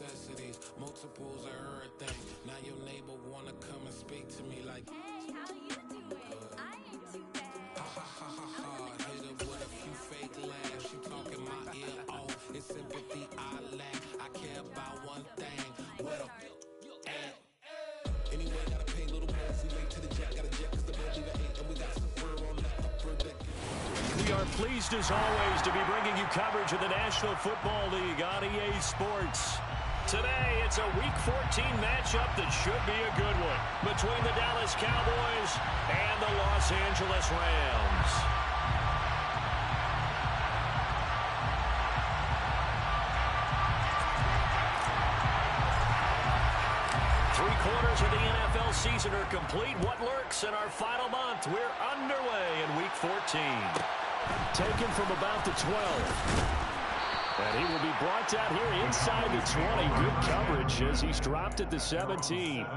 necessities, multiples of everything. Now your neighbor wanna come and speak to me like, hey, how you doing? I ain't too bad. ha ha ha ha ha. Hit her with a few fake laughs. She talking my ear off. It's sympathy I lack. I care about one thing. Where the at? Anyway, gotta pay a little more. If we late to the jet, gotta jet cause the bill leave at 8. And we got some fur on the upper deck. We are pleased as always to be bringing you coverage of the National Football League on EA Sports. Today, it's a Week 14 matchup that should be a good one between the Dallas Cowboys and the Los Angeles Rams. Three-quarters of the NFL season are complete. What lurks in our final month? We're underway in Week 14. Taken from about the 12. And he will be brought down here inside the 20. Good coverage as he's dropped at the 17.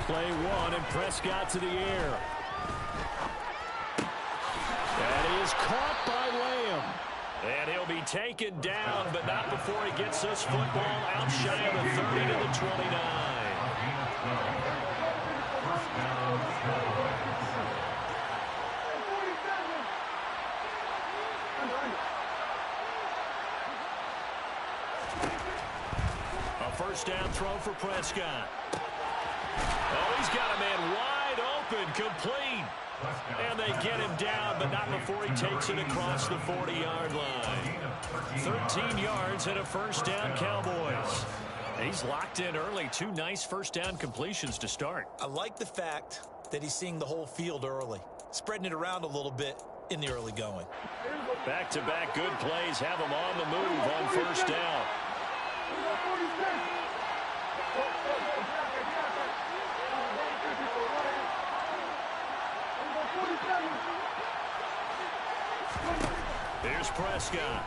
Play one, and Prescott to the air. That is caught by Lamb. And he'll be taken down, but not before he gets this football out shy of the 30 to the 29. A first down throw for Prescott. Oh, he's got a man wide open, complete. And they get him down, but not before he takes it across the 40-yard line. 13 yards and a first down, Cowboys. He's locked in early. Two nice first down completions to start. I like the fact that he's seeing the whole field early, spreading it around a little bit in the early going. Back-to-back good plays have him on the move on first down. Here's Prescott.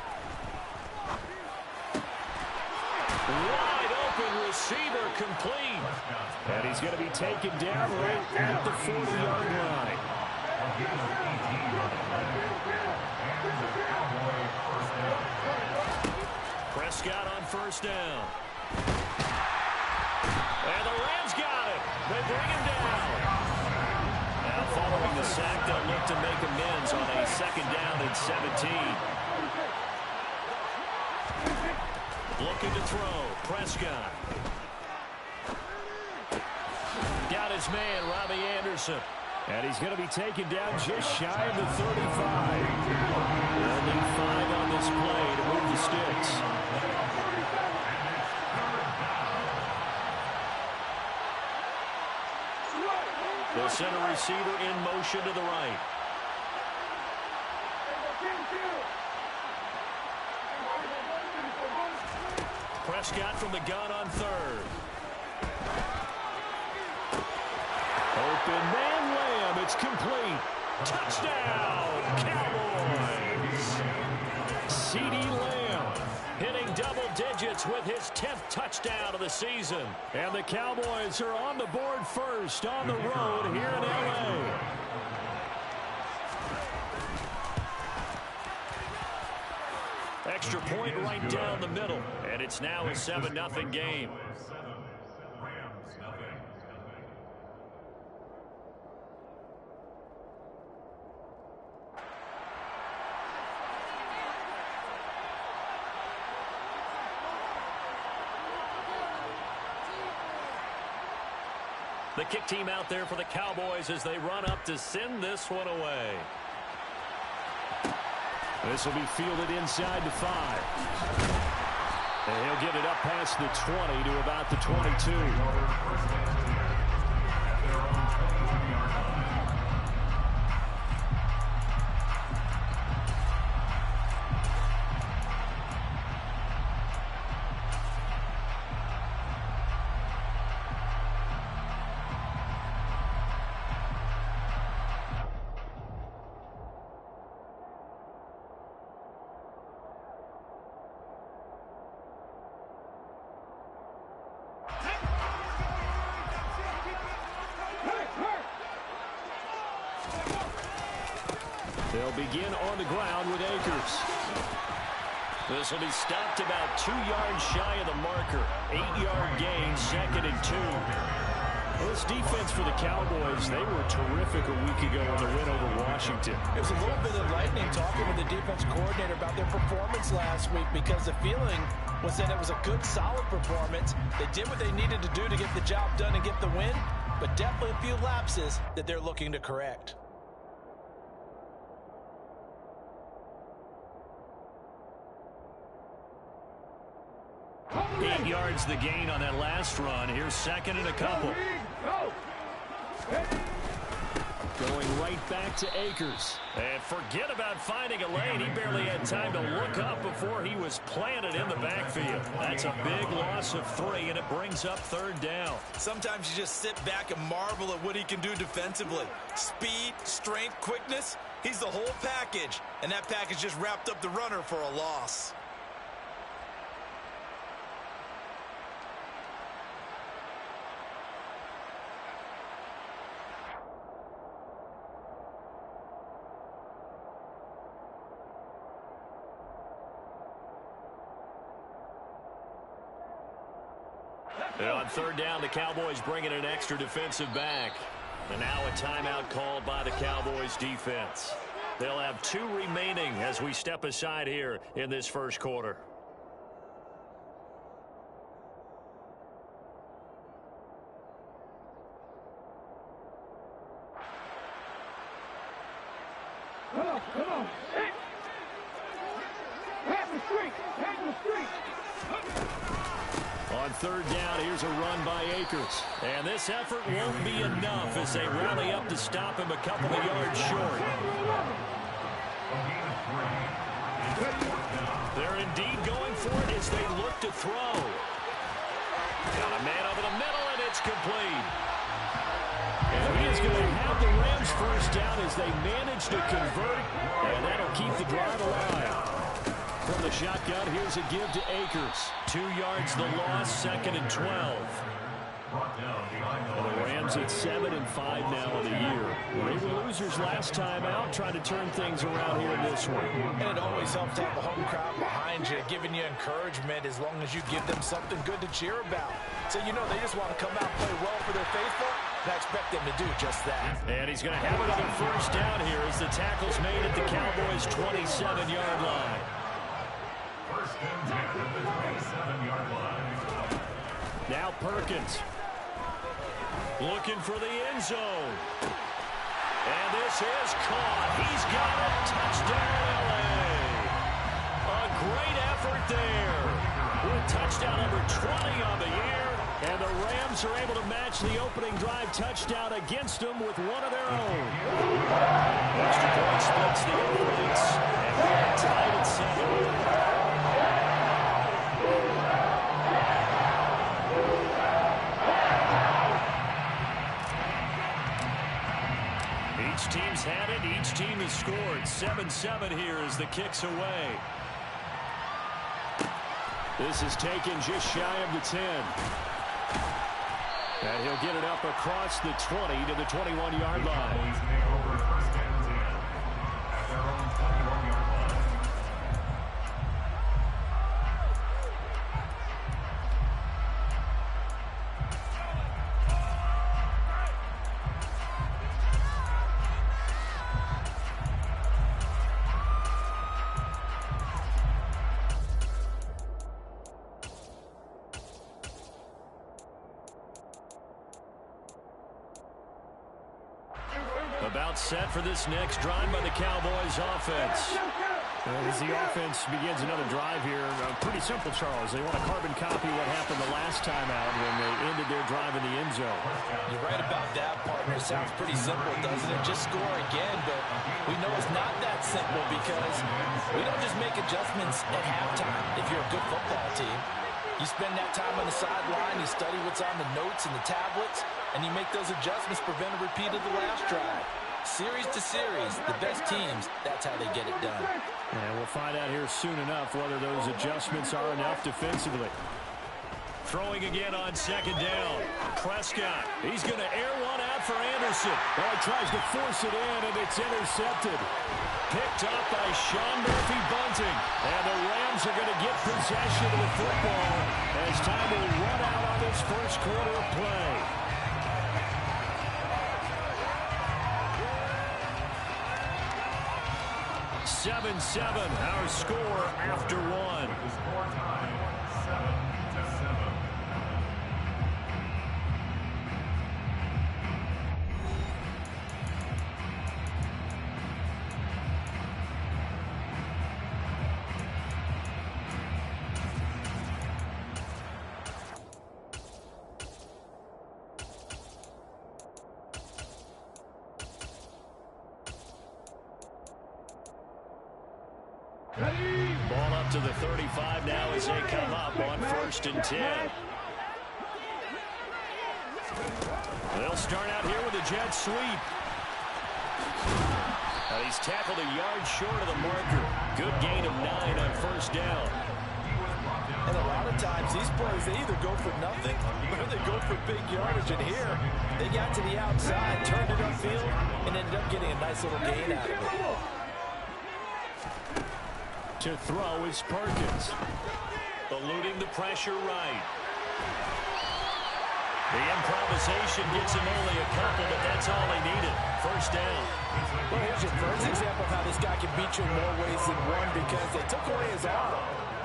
Wide open receiver complete. And he's going to be taken down right at the 40-yard line. Prescott on first down. And the Rams got it. They bring him down. Now following the sack, they'll look to make amends on a second down and 17. Looking to throw. Prescott. Got his man, Robbie Anderson. And he's going to be taken down just shy of the 35. They'll need 5 on this play to move the sticks. The center receiver in motion to the right. Prescott from the gun on third. Open man, Lamb. It's complete. Touchdown, Cowboys. CeeDee Lamb hitting double digits with his 10th touchdown of the season. And the Cowboys are on the board first on the road here in L.A. Extra point right down the middle. And it's now a 7-0 game. The kick team out there for the Cowboys as they run up to send this one away. This will be fielded inside the 5. And he'll get it up past the 20 to about the 22. They'll begin on the ground with Akers. This will be stopped about 2 yards shy of the marker. 8-yard gain, 2nd and 2. Well, this defense for the Cowboys, they were terrific a week ago in the win over Washington. It was a little bit enlightening talking with the defense coordinator about their performance last week, because the feeling was that it was a good, solid performance. They did what they needed to do to get the job done and get the win, but definitely a few lapses that they're looking to correct. Eight yards the gain on that last run. Here's 2nd and a couple. Going right back to Akers. And forget about finding a lane. He barely had time to look up before he was planted in the backfield. That's a big loss of 3, and it brings up 3rd down. Sometimes you just sit back and marvel at what he can do defensively. Speed, strength, quickness. He's the whole package, and that package just wrapped up the runner for a loss. And on 3rd down, the Cowboys bring in an extra defensive back. And now a timeout called by the Cowboys defense. They'll have 2 remaining as we step aside here in this first quarter. Come on. Pass the street. Pass the street. On 3rd down, here's a run by Akers. And this effort won't be enough as they rally up to stop him a couple of yards short. They're indeed going for it as they look to throw. Got a man over the middle, and it's complete. And he is going to have the Rams first down as they manage to convert, and that'll keep the drive alive. From the shotgun, here's a give to Akers. 2 yards the loss, 2nd and 12. And the Rams at 7-5 now in the year. They were losers last time out, trying to turn things around here in this one. And it always helps to have a home crowd behind you, giving you encouragement as long as you give them something good to cheer about. So you know they just want to come out and play well for their faithful, and I expect them to do just that. And he's going to have another first down here as the tackle's made at the Cowboys' 27-yard line. First and 10 at the 27-yard line. Now Perkins. Looking for the end zone. And this is caught. He's got a touchdown, LA. A great effort there. With touchdown number 20 on the year. And the Rams are able to match the opening drive touchdown against them with one of their own. Extra point splits the difference. And we're tied at 7. Each team's had it. Each team has scored. 7-7 here as the kick's away. This is taken just shy of the 10. And he'll get it up across the 20 to the 21-yard line. First and 10 at their own 21-yard line. About set for this next drive by the Cowboys offense. As the offense begins another drive here, pretty simple, Charles. They want to carbon copy what happened the last time out when they ended their drive in the end zone. You're right about that, partner. Sounds pretty simple, doesn't it? Just score again, but we know it's not that simple because we don't just make adjustments at halftime if you're a good football team. You spend that time on the sideline, you study what's on the notes and the tablets, and you make those adjustments, prevent a repeat of the last drive. Series to series, the best teams, that's how they get it done. And we'll find out here soon enough whether those adjustments are enough defensively. Throwing again on second down. Prescott, he's going to air one out for Anderson. Well, he tries to force it in, and it's intercepted. Picked up by Sean Murphy-Bunting. And the Rams are going to get possession of the football as time will run out on this first quarter of play. 7-7, our score after one. The score time, 7-7. Ball up to the 35 now as they come up on 1st and 10. They'll start out here with a jet sweep. He's tackled a yard short of the marker. Good gain of 9 on 1st down. And a lot of times these plays, they either go for nothing or they go for big yardage. And here, they got to the outside, turned it upfield, and ended up getting a nice little gain out of it. To throw is Perkins. Eluding the pressure right. The improvisation gets him only a couple, but that's all he needed. 1st down. Well, here's your first example of how this guy can beat you in more ways than one because they took away his arm.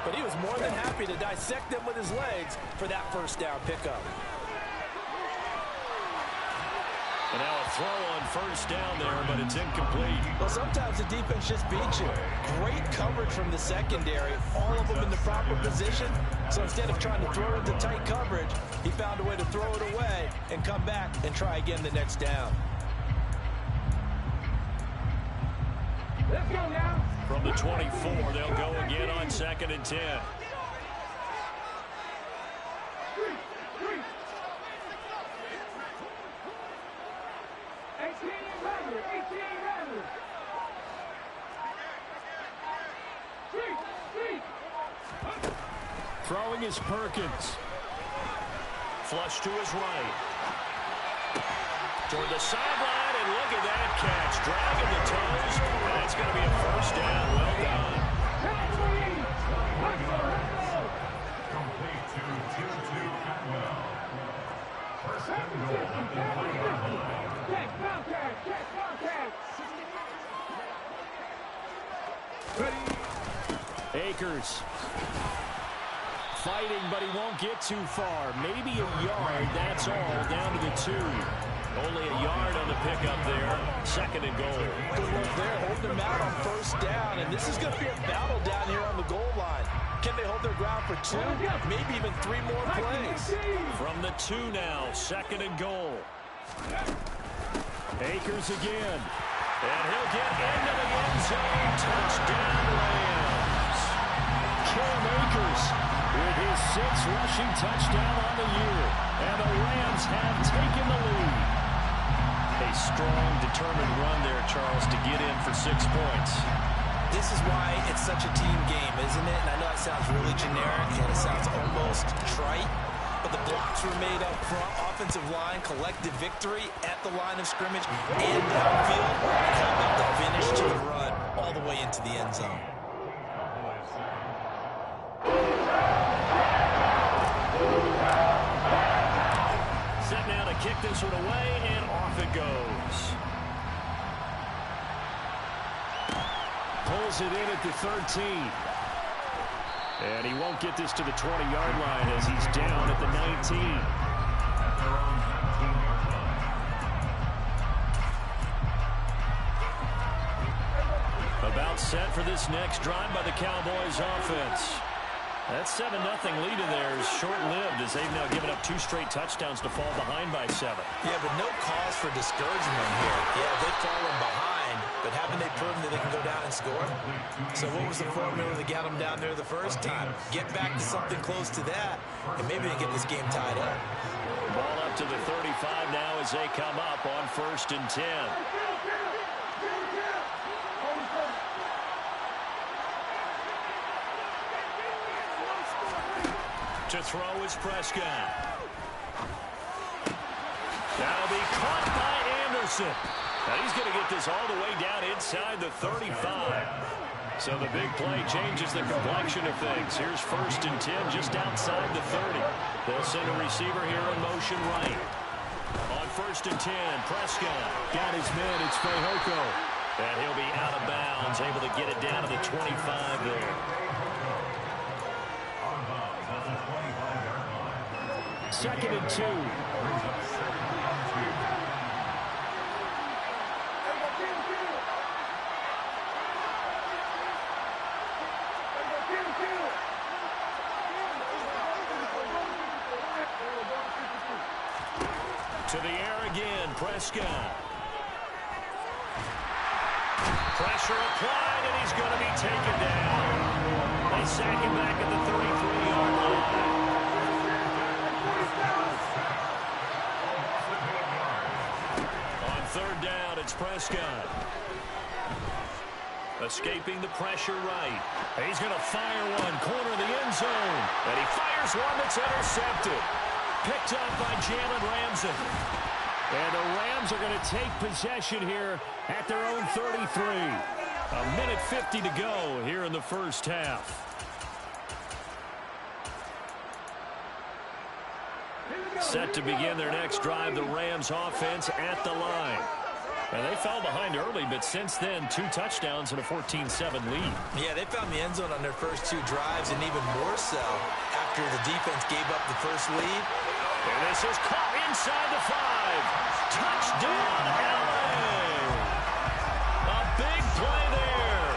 But he was more than happy to dissect them with his legs for that 1st down pickup. And now a throw on 1st down there, but it's incomplete. Well, sometimes the defense just beats you. Great coverage from the secondary, all of them in the proper position. So instead of trying to throw it into tight coverage, he found a way to throw it away and come back and try again the next down. Let's go now. From the 24, they'll go again on 2nd and 10. Throwing is Perkins. Flush to his right. Toward the sideline, and look at that catch. Dragging the toes, and it's going to be a 1st down. Well done. Complete to 2-2 Atwell. 1st and goal at the 40-yard line. Check contact. Akers. Fighting, but he won't get too far. Maybe a yard, that's all, down to the 2. Only a yard on the pickup there. 2nd and goal. Good look there, holding them out on 1st down, and this is going to be a battle down here on the goal line. Can they hold their ground for 2? Maybe even 3 more plays. From the 2 now, 2nd and goal. Akers again. And he'll get into the end zone. Touchdown, Rams. Cam Akers with his 6th rushing touchdown on the year. And the Rams have taken the lead. A strong, determined run there, Charles, to get in for 6 points. This is why it's such a team game, isn't it? And I know it sounds really generic and it sounds almost trite, but the blocks were made up front, offensive line, collective victory at the line of scrimmage and downfield. And how about the finish to the run all the way into the end zone? Set now to kick this one away, and off it goes. Pulls it in at the 13. And he won't get this to the 20-yard line as he's down at the 19. At their own 19-yard line. About set for this next drive by the Cowboys offense. That 7-0 lead of theirs short-lived as they've now given up 2 straight touchdowns to fall behind by 7. Yeah, but no cause for discouragement here. Yeah, they've fallen behind, but haven't they proven that they can go down and score? So what was the formula that got them down there the first time? Get back to something close to that, and maybe they get this game tied up. Ball up to the 35 now as they come up on 1st and 10. To throw is Prescott. That'll be caught by Anderson. Now he's going to get this all the way down inside the 35. So the big play changes the complexion of things. Here's 1st and 10 just outside the 30. They'll send a receiver here in motion right. On 1st and 10, Prescott got his man. It's Fehoko. And he'll be out of bounds, able to get it down to the 25 there. 2nd and 2. To the air again, Prescott. Pressure applied, and he's going to be taken down. They sack him back at the 33-yard line. On 3rd down, it's Prescott. Escaping the pressure right. He's going to fire one, corner of the end zone. And he fires one that's intercepted. Picked up by Jalen Ramsey. And the Rams are going to take possession here at their own 33. 1:50 to go here in the first half. Set to begin their next drive, the Rams offense at the line. And they fell behind early, but since then, 2 touchdowns and a 14-7 lead. Yeah, they found the end zone on their first 2 drives, and even more so after the defense gave up the first lead. And this is caught inside the 5. Touchdown, LA! A big play there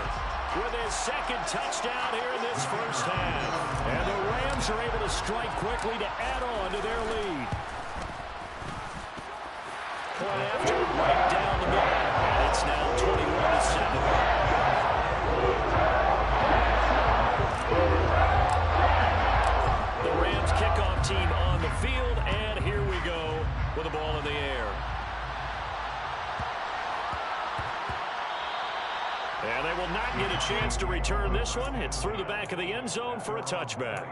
with his 2nd touchdown here in this first half. And the Rams are able to strike quickly to add on to their lead. Point after, right down the middle. And it's now 21-7. The Rams kickoff team on the field, and here we go with the ball in the air. And they will not get a chance to return this one. It's through the back of the end zone for a touchback.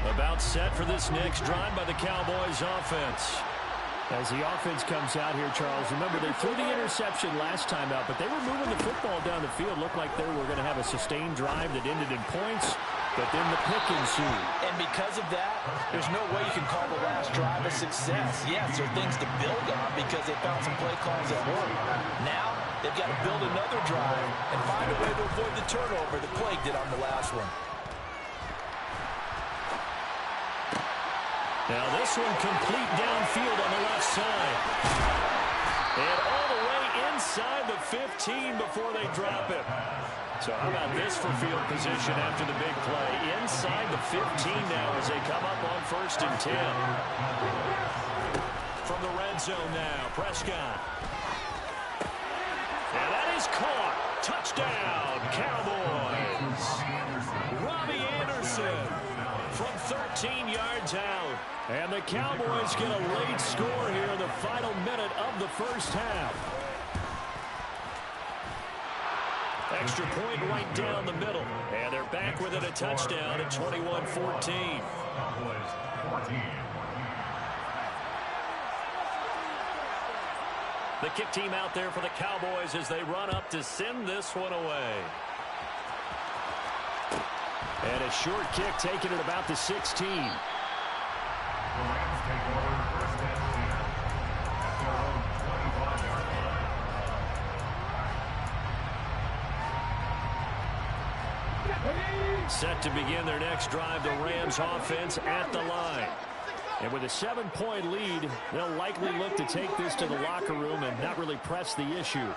About set for this next drive by the Cowboys offense. As the offense comes out here, Charles, remember they threw the interception last time out, but they were moving the football down the field. Looked like they were going to have a sustained drive that ended in points, but then the pick ensued. And because of that, there's no way you can call the last drive a success. Yes, there are things to build on because they found some play calls that work. Now, they've got to build another drive and find a way to avoid the turnover that plagued it on the last one. Now this one complete downfield on the left side. And all the way inside the 15 before they drop it. So how about this for field position after the big play? Inside the 15 now as they come up on 1st and 10. From the red zone now, Prescott. And that is caught. Touchdown, Cowboys. Robbie Anderson from 13 yards out. And the Cowboys get a late score here in the final minute of the first half. Extra point right down the middle. And they're back within a touchdown at 21-14. The kick team out there for the Cowboys as they run up to send this one away. And a short kick taken at about the 16. The Rams take over 1st and 10 at their own 25-yard line. Set to begin their next drive, the Rams offense at the line. And with a 7-point lead, they'll likely look to take this to the locker room and not really press the issue.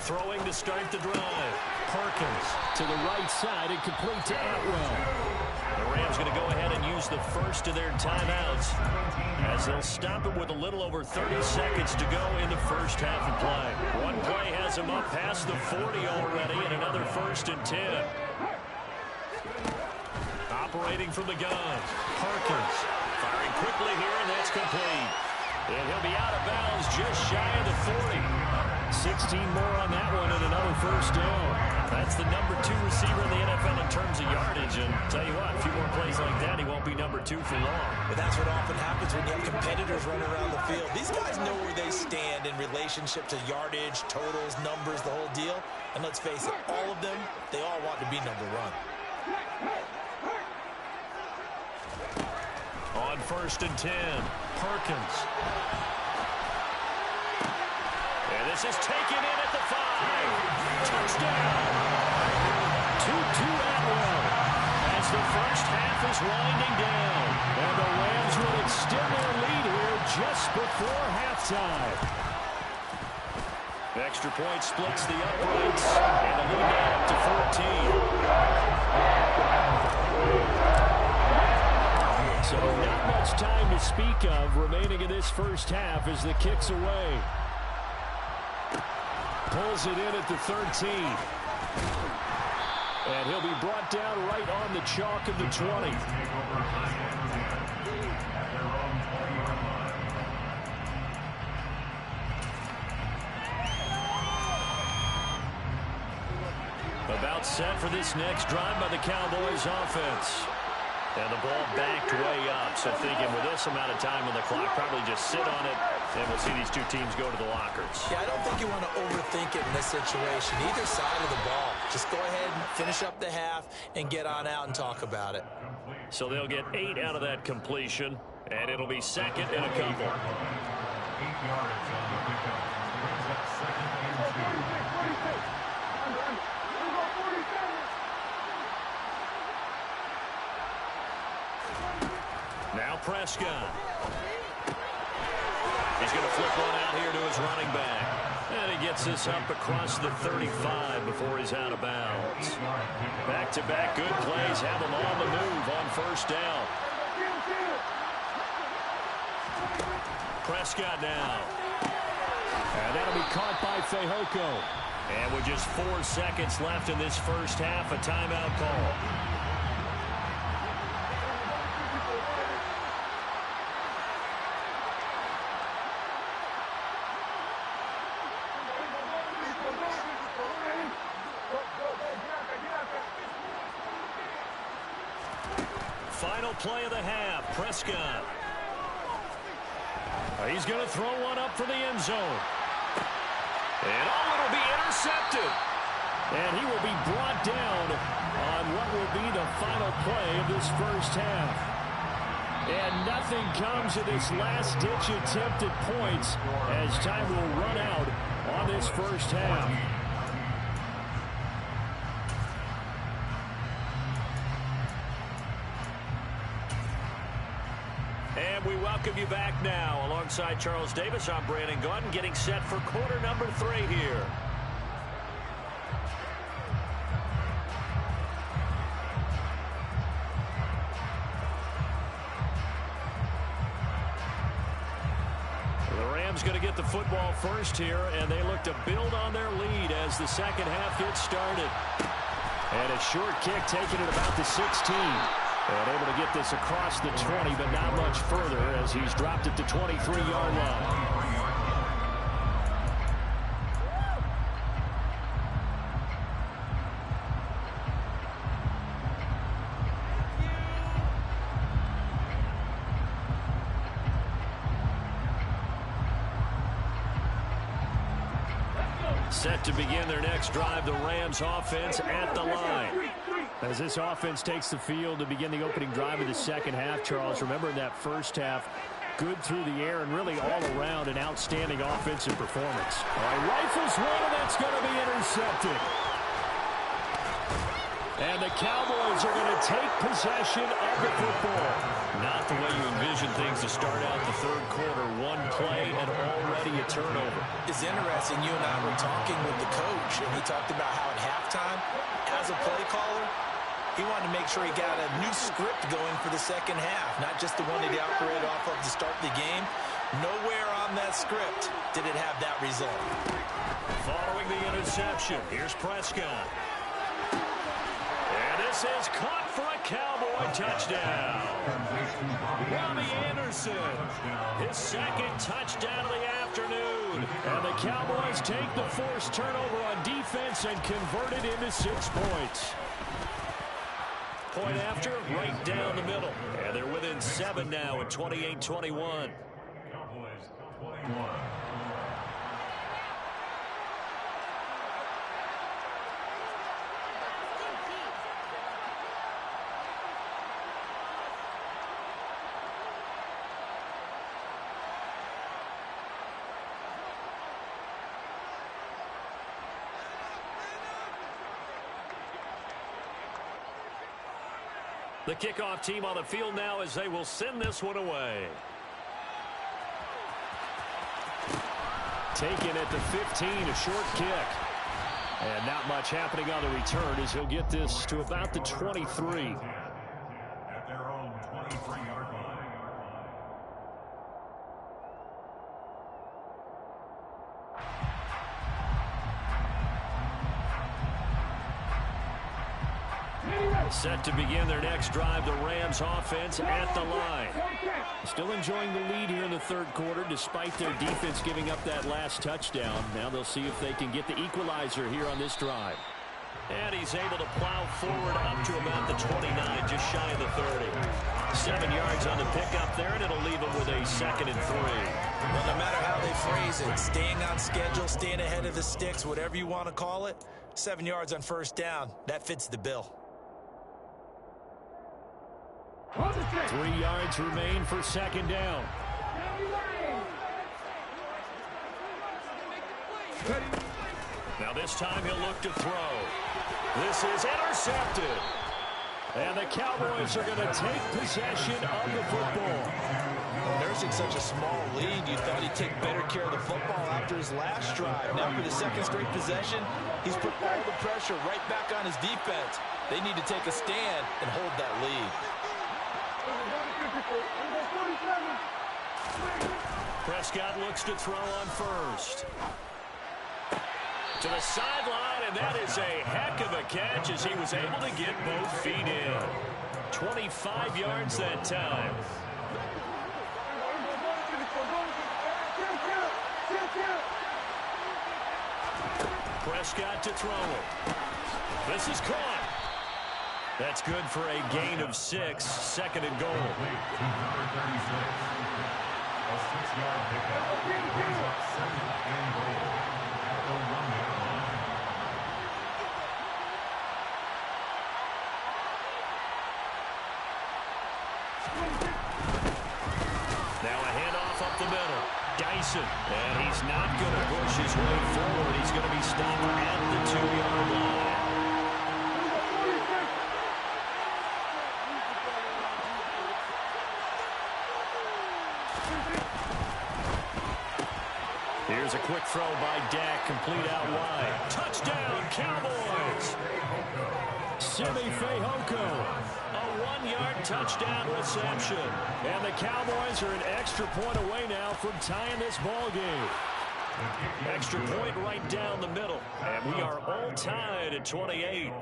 Throwing to start the drive. Perkins to the right side and complete to Atwell. The Rams going to go ahead and use the first of their timeouts as they'll stop it with a little over 30 seconds to go in the first half of play. One play has them up past the 40 already, and another 1st and 10. Operating from the gun. Perkins firing quickly here, and that's complete. And he'll be out of bounds just shy of the 40. 16 more on that one and another 1st down. That's the number 2 receiver in the NFL in terms of yardage. And tell you what, a few more plays like that, he won't be number 2 for long. But that's what often happens when you have competitors running around the field. These guys know where they stand in relationship to yardage, totals, numbers, the whole deal. And let's face it, all of them, they all want to be number 1. On 1st and 10, Perkins. And this is taken in at the 5. Touchdown. 2-2 Atwell as the first half is winding down. And the Rams will extend their lead here just before halftime. Extra point splits the uprights, and the lead now up to 14. So not much time to speak of remaining in this first half as the kick's away. Pulls it in at the 13. And he'll be brought down right on the chalk of the 20. About set for this next drive by the Cowboys offense. And the ball backed way up. So thinking with this amount of time on the clock, probably just sit on it, and we'll see these two teams go to the lockers. Yeah, I don't think you want to overthink it in this situation. Either side of the ball. Just go ahead and finish up the half and get on out and talk about it. So they'll get 8 out of that completion, and it'll be 2nd and a couple. 8 yards on the pickup. Brings up 2nd and 2. Now Prescott. He's going to flip one out here to his running back. And he gets this up across the 35 before he's out of bounds. Back-to-back good plays have him on the move on 1st down. Prescott now. And that'll be caught by Fehoko. And with just 4 seconds left in this first half, a timeout call. Final play of the half, Prescott. He's going to throw one up for the end zone. And it'll be intercepted. And he will be brought down on what will be the final play of this first half. And nothing comes of this last-ditch attempt at points as time will run out on this first half. And we welcome you back now. Alongside Charles Davis, I'm Brandon Gaudin, getting set for quarter number 3 here. The Rams going to get the football first here, and they look to build on their lead as the second half gets started. And a short kick taken at about the 16. And able to get this across the 20, but not much further as he's dropped it to 23-yard line. Set to begin their next drive, the Rams offense at the line. As this offense takes the field to begin the opening drive of the second half, Charles, remember in that first half, good through the air and really all around an outstanding offensive performance. All right, rifles one, and that's going to be intercepted. And the Cowboys are going to take possession of the football. Not the way you envision things to start out the third quarter. One play and already a turnover. It's interesting. You and I were talking with the coach, and he talked about how at halftime, as a play caller, he wanted to make sure he got a new script going for the second half, not just the one that he operated off of to start the game. Nowhere on that script did it have that result. Following the interception, here's Prescott. And this is caught for a Cowboy touchdown. Robbie Anderson, his second touchdown of the afternoon. And the Cowboys take the forced turnover on defense and convert it into 6 points. Point after, right down the middle. And they're within 7 now at 28-21. Cowboys 21. The kickoff team on the field now as they will send this one away. Taken at the 15, a short kick. And not much happening on the return as he'll get this to about the 23. At their own 23-yard line. Set to begin their next drive, the Rams offense at the line. Still enjoying the lead here in the third quarter despite their defense giving up that last touchdown. Now they'll see if they can get the equalizer here on this drive. And he's able to plow forward up to about the 29, just shy of the 30. 7 yards on the pickup there, and it'll leave them with a 2nd and 3. Well, no matter how they phrase it, staying on schedule, staying ahead of the sticks, whatever you want to call it, 7 yards on first down, that fits the bill. 3 yards remain for 2nd down. Now this time he'll look to throw. This is intercepted. And the Cowboys are going to take possession of the football. Nursing such a small lead, you thought he'd take better care of the football after his last drive. Now for the second straight possession, he's put all the pressure right back on his defense. They need to take a stand and hold that lead. Prescott looks to throw on first. To the sideline, and that is a heck of a catch as he was able to get both feet in. 25 yards that time. Prescott to throw it. This is caught. That's good for a gain of 6, 2nd and goal. Number 36. A 6-yard pickup. Brings up 2nd and goal. At the 1-yard line. Now a handoff up the middle. Dyson. And he's not going to push his way forward. He's going to be stopped at the 2-yard line. Here's a quick throw by Dak, complete out wide. Touchdown, Cowboys! Simi Fehoko, a 1-yard touchdown reception. And the Cowboys are an extra point away now from tying this ball game. Extra point right down the middle. And we are all tied at 28.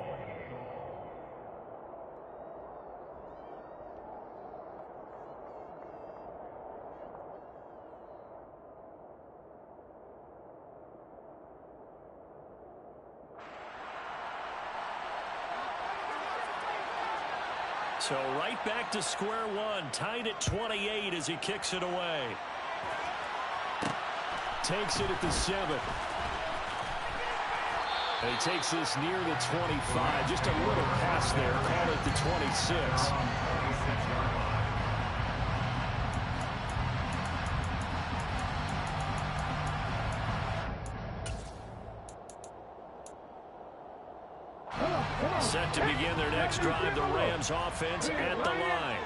So right back to square one, tied at 28 as he kicks it away. Takes it at the 7. And he takes this near the 25. Just a little pass there. Call it the 26. Set to begin their next drive, the Rams offense at the line.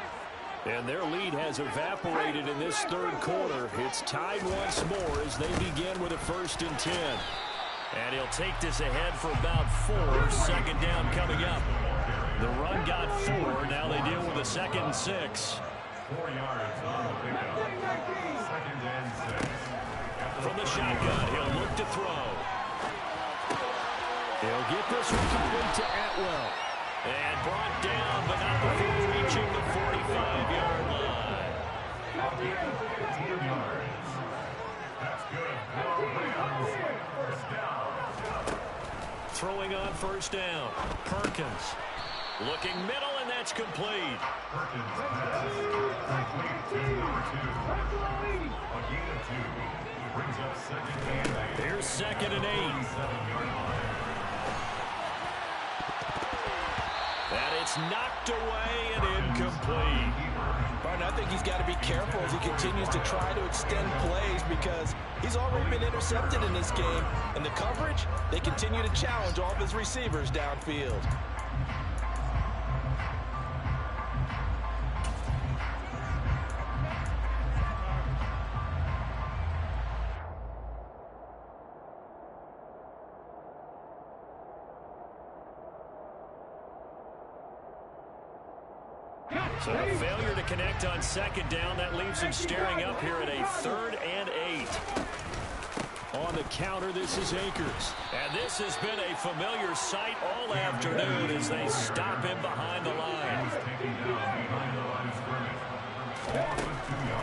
And their lead has evaporated in this third quarter. It's tied once more as they begin with a 1st and 10. And he'll take this ahead for about 4. 2nd down coming up. The run got 4. Now they deal with a 2nd and 6. 4 yards on the pickup. 2nd and 6. From the shotgun, he'll look to throw. He'll get this one complete to Atwell. And brought down, but not before reaching the 45-yard line. 15 yards. That's good. First down. Throwing on 1st down. Perkins looking middle, and that's complete. Perkins pass. Complete to number 2. A gain of 2. Brings up 2nd and 8. Here's 2nd and 8. 7-yard line. And it's knocked away and incomplete. Martin, I think he's got to be careful as he continues to try to extend plays because he's already been intercepted in this game. And the coverage, they continue to challenge all of his receivers downfield. So a failure to connect on 2nd down. That leaves him staring up here at a 3rd and 8. On the counter, this is Akers. And this has been a familiar sight all afternoon as they stop him behind the line.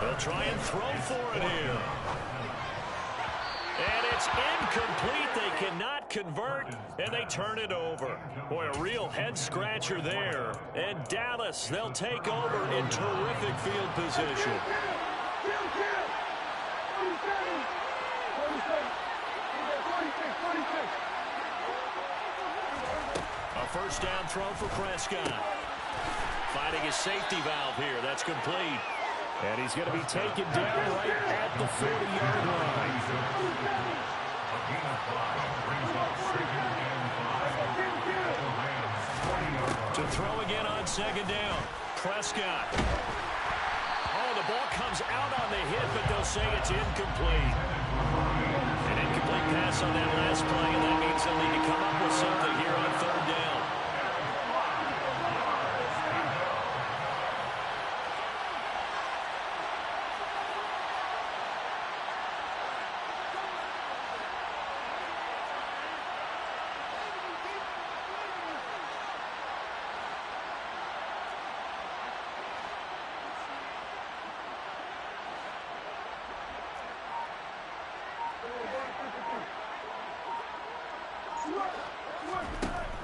They'll try and throw for it here. And it's incomplete. They cannot convert, and they turn it over. Boy, a real head-scratcher there. And Dallas, they'll take over in terrific field position. A 1st down throw for Prescott. Finding his safety valve here. That's complete. And he's going to be taken down right at the 40-yard line. To throw again on 2nd down. Prescott. Oh, the ball comes out on the hit, but they'll say it's incomplete. An incomplete pass on that last play, and that means they'll need to come up with something here on 3rd down.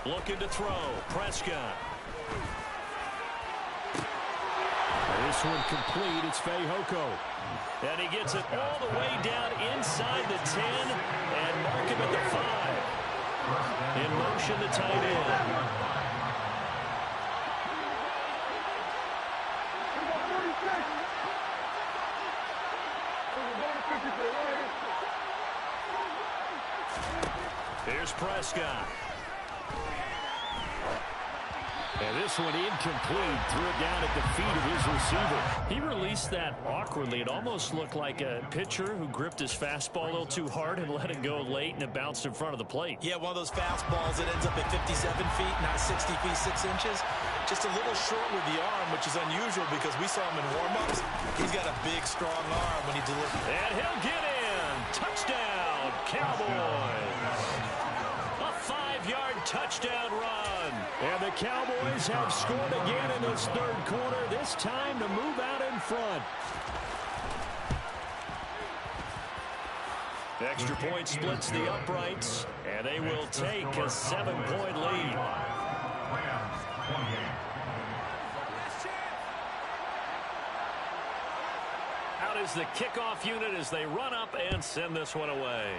Looking to throw. Prescott. This one complete. It's Fehoko. And he gets it all the way down inside the 10 and mark him at the 5. In motion, the tight end. Here's Prescott. And this one incomplete. Threw it down at the feet of his receiver. He released that awkwardly. It almost looked like a pitcher who gripped his fastball a little too hard and let it go late, and it bounced in front of the plate. Yeah, one of those fastballs that ends up at 57 feet, not 60 feet, 6 inches. Just a little short with the arm, which is unusual because we saw him in warm-ups. He's got a big, strong arm when he delivers. And he'll get in. Touchdown, Cowboys. A 5-yard touchdown run. And the Cowboys have scored again in this third quarter, this time to move out in front. Extra point splits the uprights, and they will take a 7-point lead. Out is the kickoff unit as they run up and send this one away.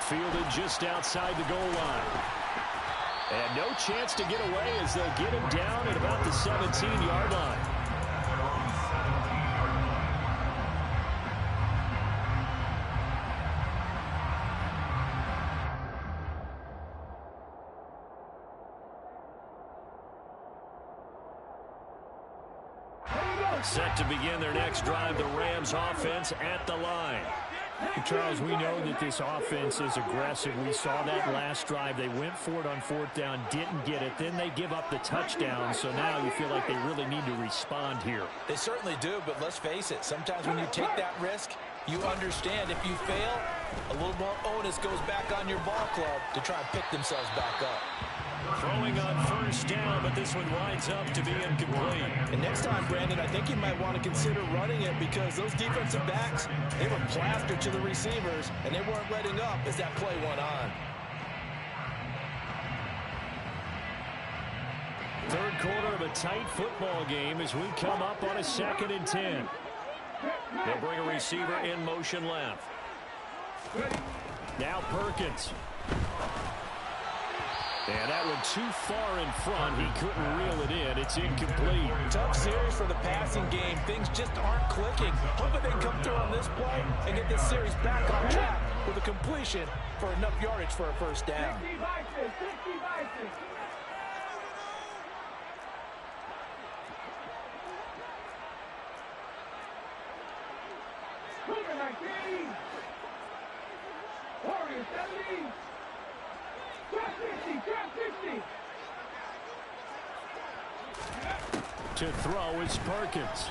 Fielded just outside the goal line. And no chance to get away as they'll get him down at about the 17-yard line. Set to begin their next drive, the Rams offense at the line. Charles, we know that this offense is aggressive. We saw that last drive. They went for it on fourth down, didn't get it. Then they give up the touchdown, so now you feel like they really need to respond here. They certainly do, but let's face it. Sometimes when you take that risk, you understand if you fail, a little more onus goes back on your ball club to try and pick themselves back up. Throwing on first down, but this one winds up to be incomplete. And next time, Brandon, I think you might want to consider running it because those defensive backs, they were plastered to the receivers, and they weren't letting up as that play went on. Third quarter of a tight football game as we come up on a 2nd and 10. They'll bring a receiver in motion left. Now Perkins. And that one too far in front. He couldn't reel it in. It's incomplete. Tough series for the passing game. Things just aren't clicking. Hoping they can come through on this play and get this series back on track with a completion for enough yardage for a first down. 60 Vikings, 60 Vikings. Cougar 19. Warriors 70. Drop 60, drop 60. To throw is Perkins.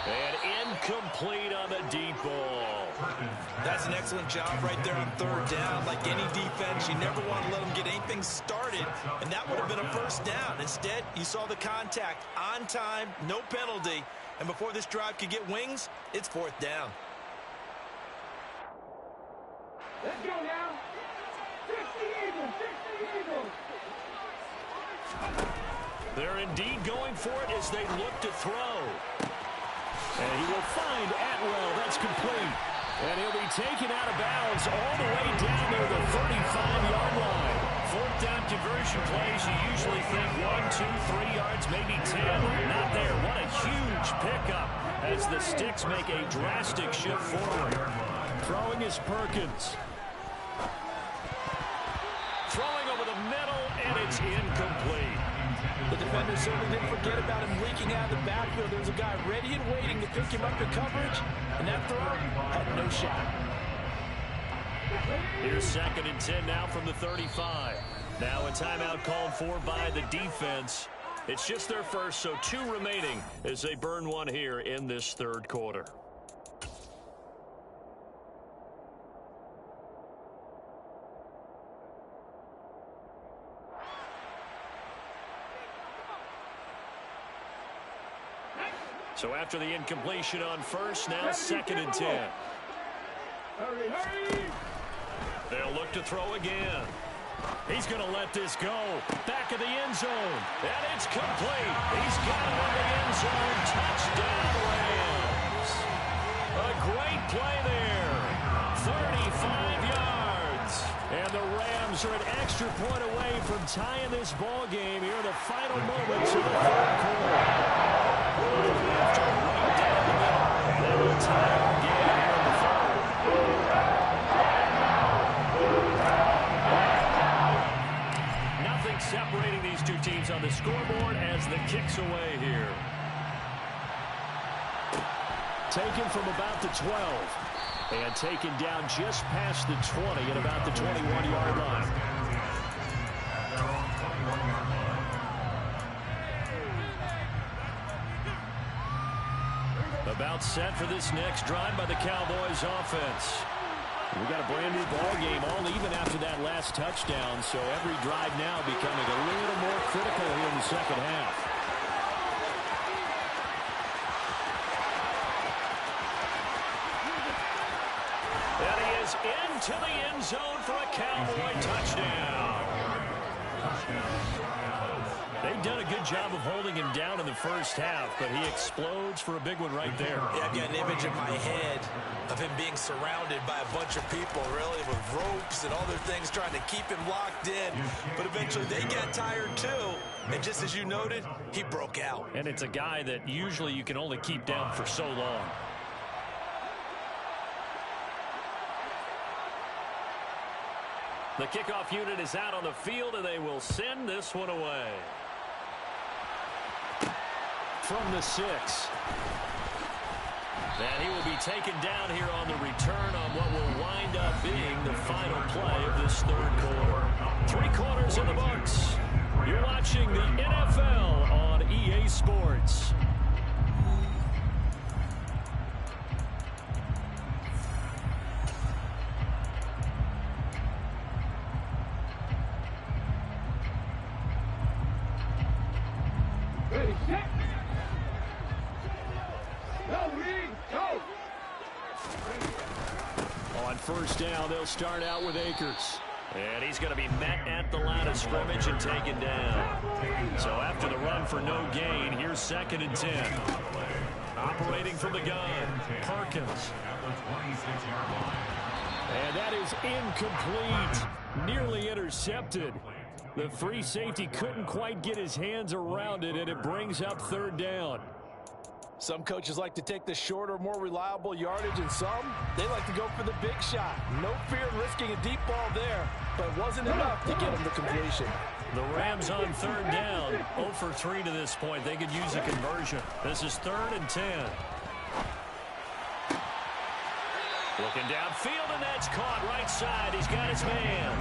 And incomplete on the deep ball. That's an excellent job right there on third down. Like any defense, you never want to let them get anything started, and that would have been a first down. Instead, you saw the contact on time, no penalty, and before this drive could get wings, it's fourth down. Let's go now. 60 Eagles, 60 Eagles. They're indeed going for it as they look to throw. And he will find Atwell. That's complete. And he'll be taken out of bounds all the way down to the 35-yard line. Fourth down conversion plays, you usually think 1, 2, 3 yards, maybe 10. Not there. What a huge pickup as the Sticks make a drastic shift forward. Throwing is Perkins. Throwing over the middle, and it's incomplete. The defender certainly didn't forget about him leaking out of the backfield. There's a guy ready and waiting to pick him up in coverage, and that throw had no shot. Here's 2nd and 10 now from the 35. Now a timeout called for by the defense. It's just their first, so 2 remaining as they burn one here in this third quarter. So after the incompletion on first, now 2nd and 10. Hurry, hurry. They'll look to throw again. He's going to let this go. Back of the end zone. And it's complete. He's got it in the end zone. Touchdown, Rams. A great play there. 35 yards. And the Rams are an extra point away from tying this ball game here in the final moments of the third quarter. After right down the middle, they will tie our game here in the third. Nothing separating these two teams on the scoreboard as the kick's away here. Taken from about the 12 and taken down just past the 20 at about the 21-yard line. About set for this next drive by the Cowboys offense. We got a brand new ball game, all even after that last touchdown, so every drive now becoming a little more critical here in the second half. And he is into the end zone for a Cowboy touchdown. They've done a good job of holding him down in the first half, but he explodes for a big one right there. Yeah, I've got an image in my head of him being surrounded by a bunch of people, really, with ropes and other things trying to keep him locked in. But eventually they got tired too. And just as you noted, he broke out. And it's a guy that usually you can only keep down for so long. The kickoff unit is out on the field, and they will send this one away. from the 6. And he will be taken down here on the return on what will wind up being the final play of this third quarter. 3 quarters in the books. You're watching the NFL on EA Sports. Ready, set. Go, Reed, go. On first down, they'll start out with Akers. And he's going to be met at the line of scrimmage and taken down. So after the run for no gain, here's 2nd and 10. Operating from the gun, Perkins. And that is incomplete. Nearly intercepted. The free safety couldn't quite get his hands around it, and it brings up 3rd down. Some coaches like to take the shorter, more reliable yardage, and some, they like to go for the big shot. No fear in risking a deep ball there, but it wasn't enough to get him the completion. The Rams on 3rd down. 0 for 3 to this point. They could use a conversion. This is 3rd and 10. Looking downfield, and that's caught right side. He's got his man.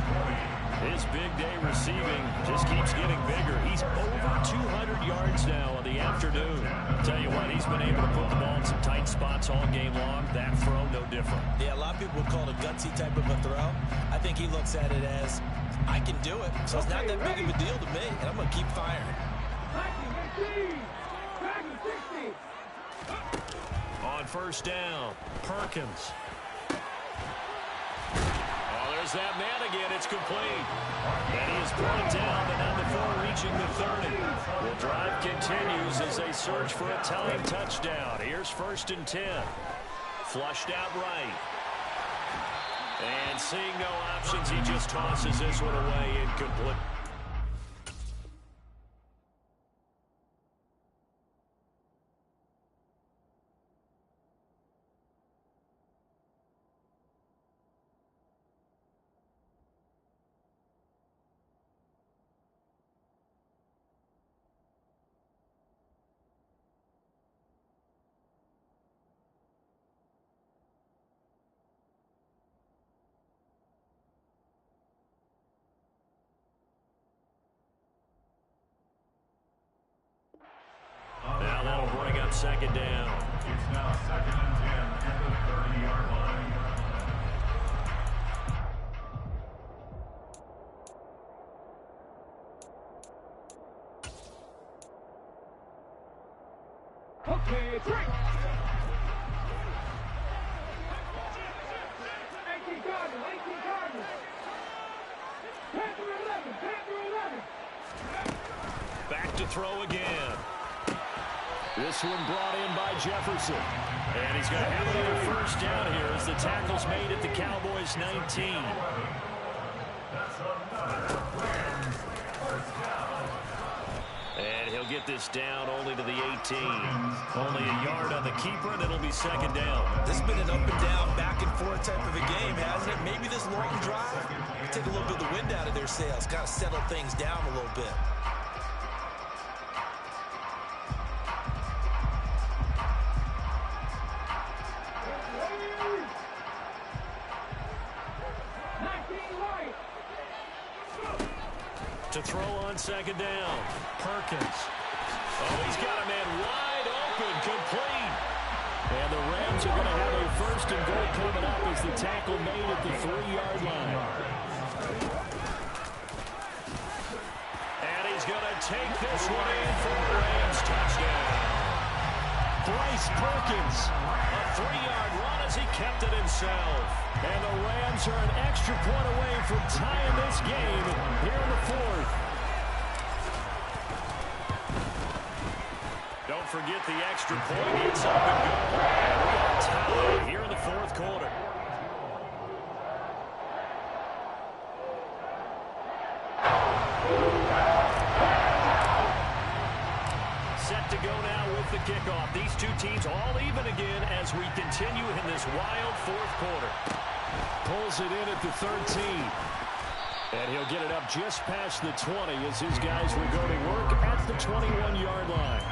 His big day receiving just keeps getting bigger. He's over 200 yards now on the afternoon. Tell you what, he's been able to put the ball in some tight spots all game long. That throw, no different. Yeah, a lot of people would call it a gutsy type of a throw. I think he looks at it as, I can do it, so it's not that big of a deal to me, and I'm going to keep firing. 60. On first down, Perkins. There's that man again. It's complete. And he is brought down, but not before reaching the 30. The drive continues as they search for a tying touchdown. Here's 1st and 10. Flushed out right. And seeing no options, he just tosses this one away incomplete. Now that'll bring up 2nd down. It's now 2nd and 10 at the 30-yard line. Okay, 3. 18 Cardinals, 18 Cardinals. 10 through 11, 10 through 11. Back to throw again. This one brought in by Jefferson. And he's going to have another 1st down here as the tackle's made at the Cowboys' 19. And he'll get this down only to the 18. Only a yard on the keeper, and it'll be 2nd down. This has been an up and down, back and forth type of a game, hasn't it? Maybe this long drive take a little bit of the wind out of their sails, kind of settle things down a little bit. To throw on 2nd down, Perkins. Oh, he's got a man wide open, complete. And the Rams are going to have a 1st and goal coming up as the tackle made at the 3-yard line. And he's going to take this one in for the Rams touchdown. Bryce Perkins. A 3-yard run as he kept it himself. And the Rams are an extra point away from tying this game here in the 4th. Don't forget the extra point. It's up and go. And we are tied here in the 4th quarter. Set to go now with the kickoff. These two teams all even again as we continue in this wild 4th quarter. Pulls it in at the 13. And he'll get it up just past the 20 as his guys will go to work at the 21-yard line.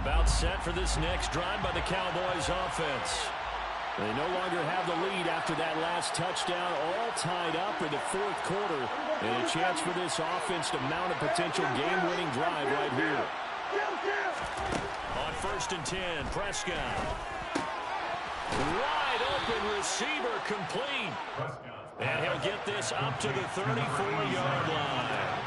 About set for this next drive by the Cowboys offense. They no longer have the lead after that last touchdown, all tied up in the fourth quarter. And a chance for this offense to mount a potential game-winning drive right here. On 1st and 10, Prescott. Wide open receiver complete. And he'll get this up to the 34-yard line.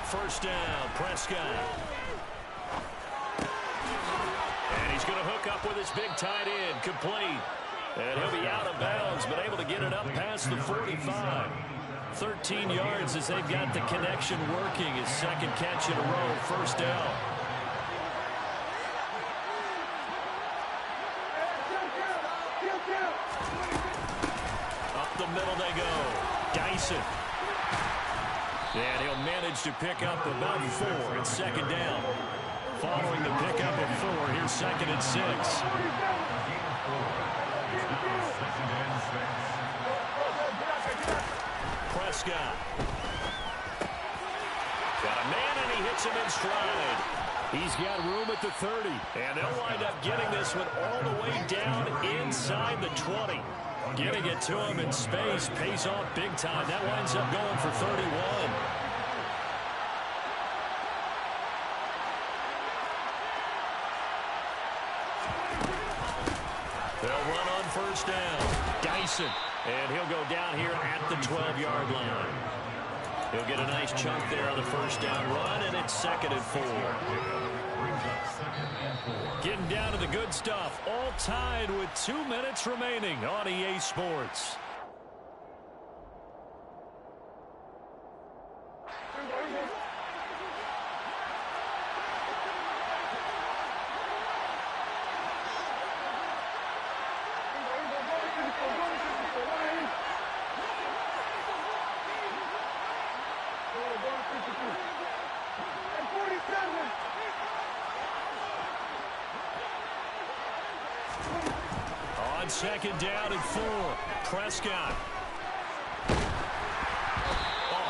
First down, Prescott. And he's going to hook up with his big tight end, complete. And he'll be out of bounds, but able to get it up past the 45. 13 yards as they've got the connection working. His second catch in a row, first down. Up the middle they go. Dyson. And he'll manage to pick up about 4 at second down. Following the pickup of 4, here's 2nd and 6. Prescott. Got a man, and he hits him in stride. He's got room at the 30. And they'll wind up getting this one all the way down inside the 20. Getting it to him in space pays off big time. That winds up going for 31. They'll run on first down. Dyson. And he'll go down here at the 12-yard line. He'll get a nice chunk there on the first down run, and it's 2nd and 4. Getting down to the good stuff. All tied with 2 minutes remaining on EA Sports. On 2nd down and 4, Prescott.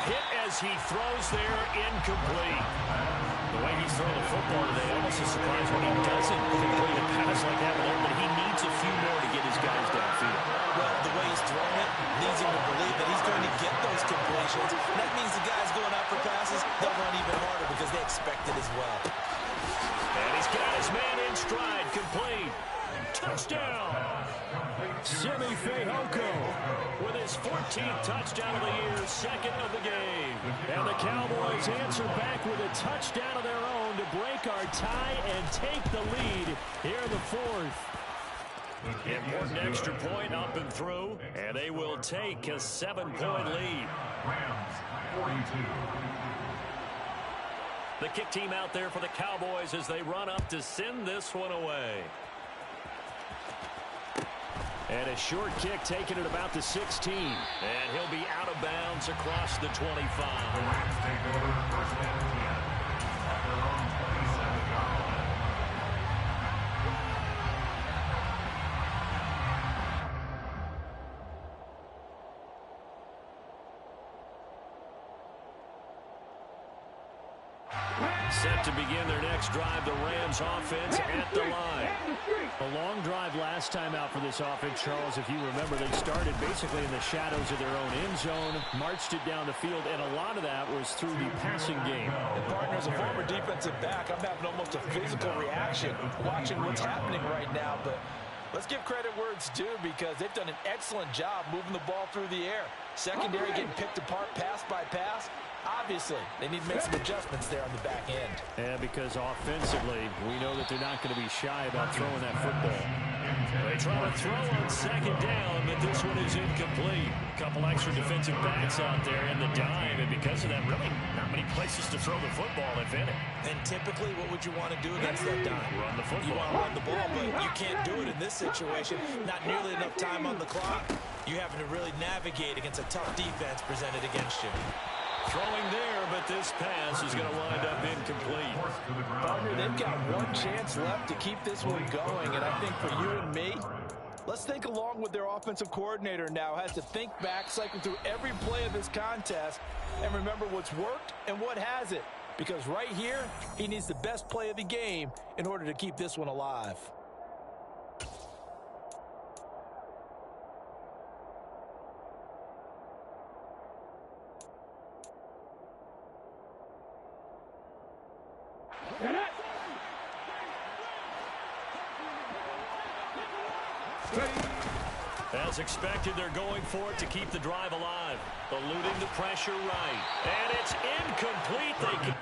Hit as he throws there, incomplete. The way he's throwing the football today, almost a surprise when he doesn't complete a pass like that, but he needs a few more to get his guys downfield. Well, the way he's throwing it leads him to believe that he's going to get those completions. That means the guys going out for passes, they'll run even harder because they expect it as well. And he's got his man in stride, complete. Touchdown! Simi Fehoko with his 14th touchdown of the year, 2nd of the game. And the Cowboys answer back with a touchdown of their own to break our tie and take the lead here in the 4th. Important extra point up and through, and they will take a 7-point lead. Rams, 42. The kick team out there for the Cowboys as they run up to send this one away. And a short kick taken at about the 16. And he'll be out of bounds across the 25. The Rams take over 1st and 10 at their own 27-yard line. Set to begin their next drive, the Rams offense at the line. A long drive last time out for this offense, Charles. If you remember, they started basically in the shadows of their own end zone, marched it down the field, and a lot of that was through the passing game. And partner, as a former defensive back, I'm having almost a physical reaction watching what's happening right now. But let's give credit where it's due because they've done an excellent job moving the ball through the air. Secondary getting picked apart pass by pass. Obviously, they need to make some adjustments there on the back end. And because offensively, we know that they're not going to be shy about throwing that football. They try to throw on 2nd down, but this one is incomplete. A couple extra defensive backs out there in the dime, and because of that, really not many places to throw the football, if any. And typically, what would you want to do against that dime? Run the football. You want to run the ball, but you can't do it in this situation. Not nearly enough time on the clock. You're having to really navigate against a tough defense presented against you. Throwing there, but this pass is going to wind up incomplete. Partner, they've got one chance left to keep this one going, and I think for you and me, Let's think along with their offensive coordinator now. Has to think back, cycle through every play of this contest, and remember what's worked and what hasn't. Because right here, he needs the best play of the game in order to keep this one alive. As expected, they're going for it to keep the drive alive. Eluding the pressure right. And it's incomplete. They can...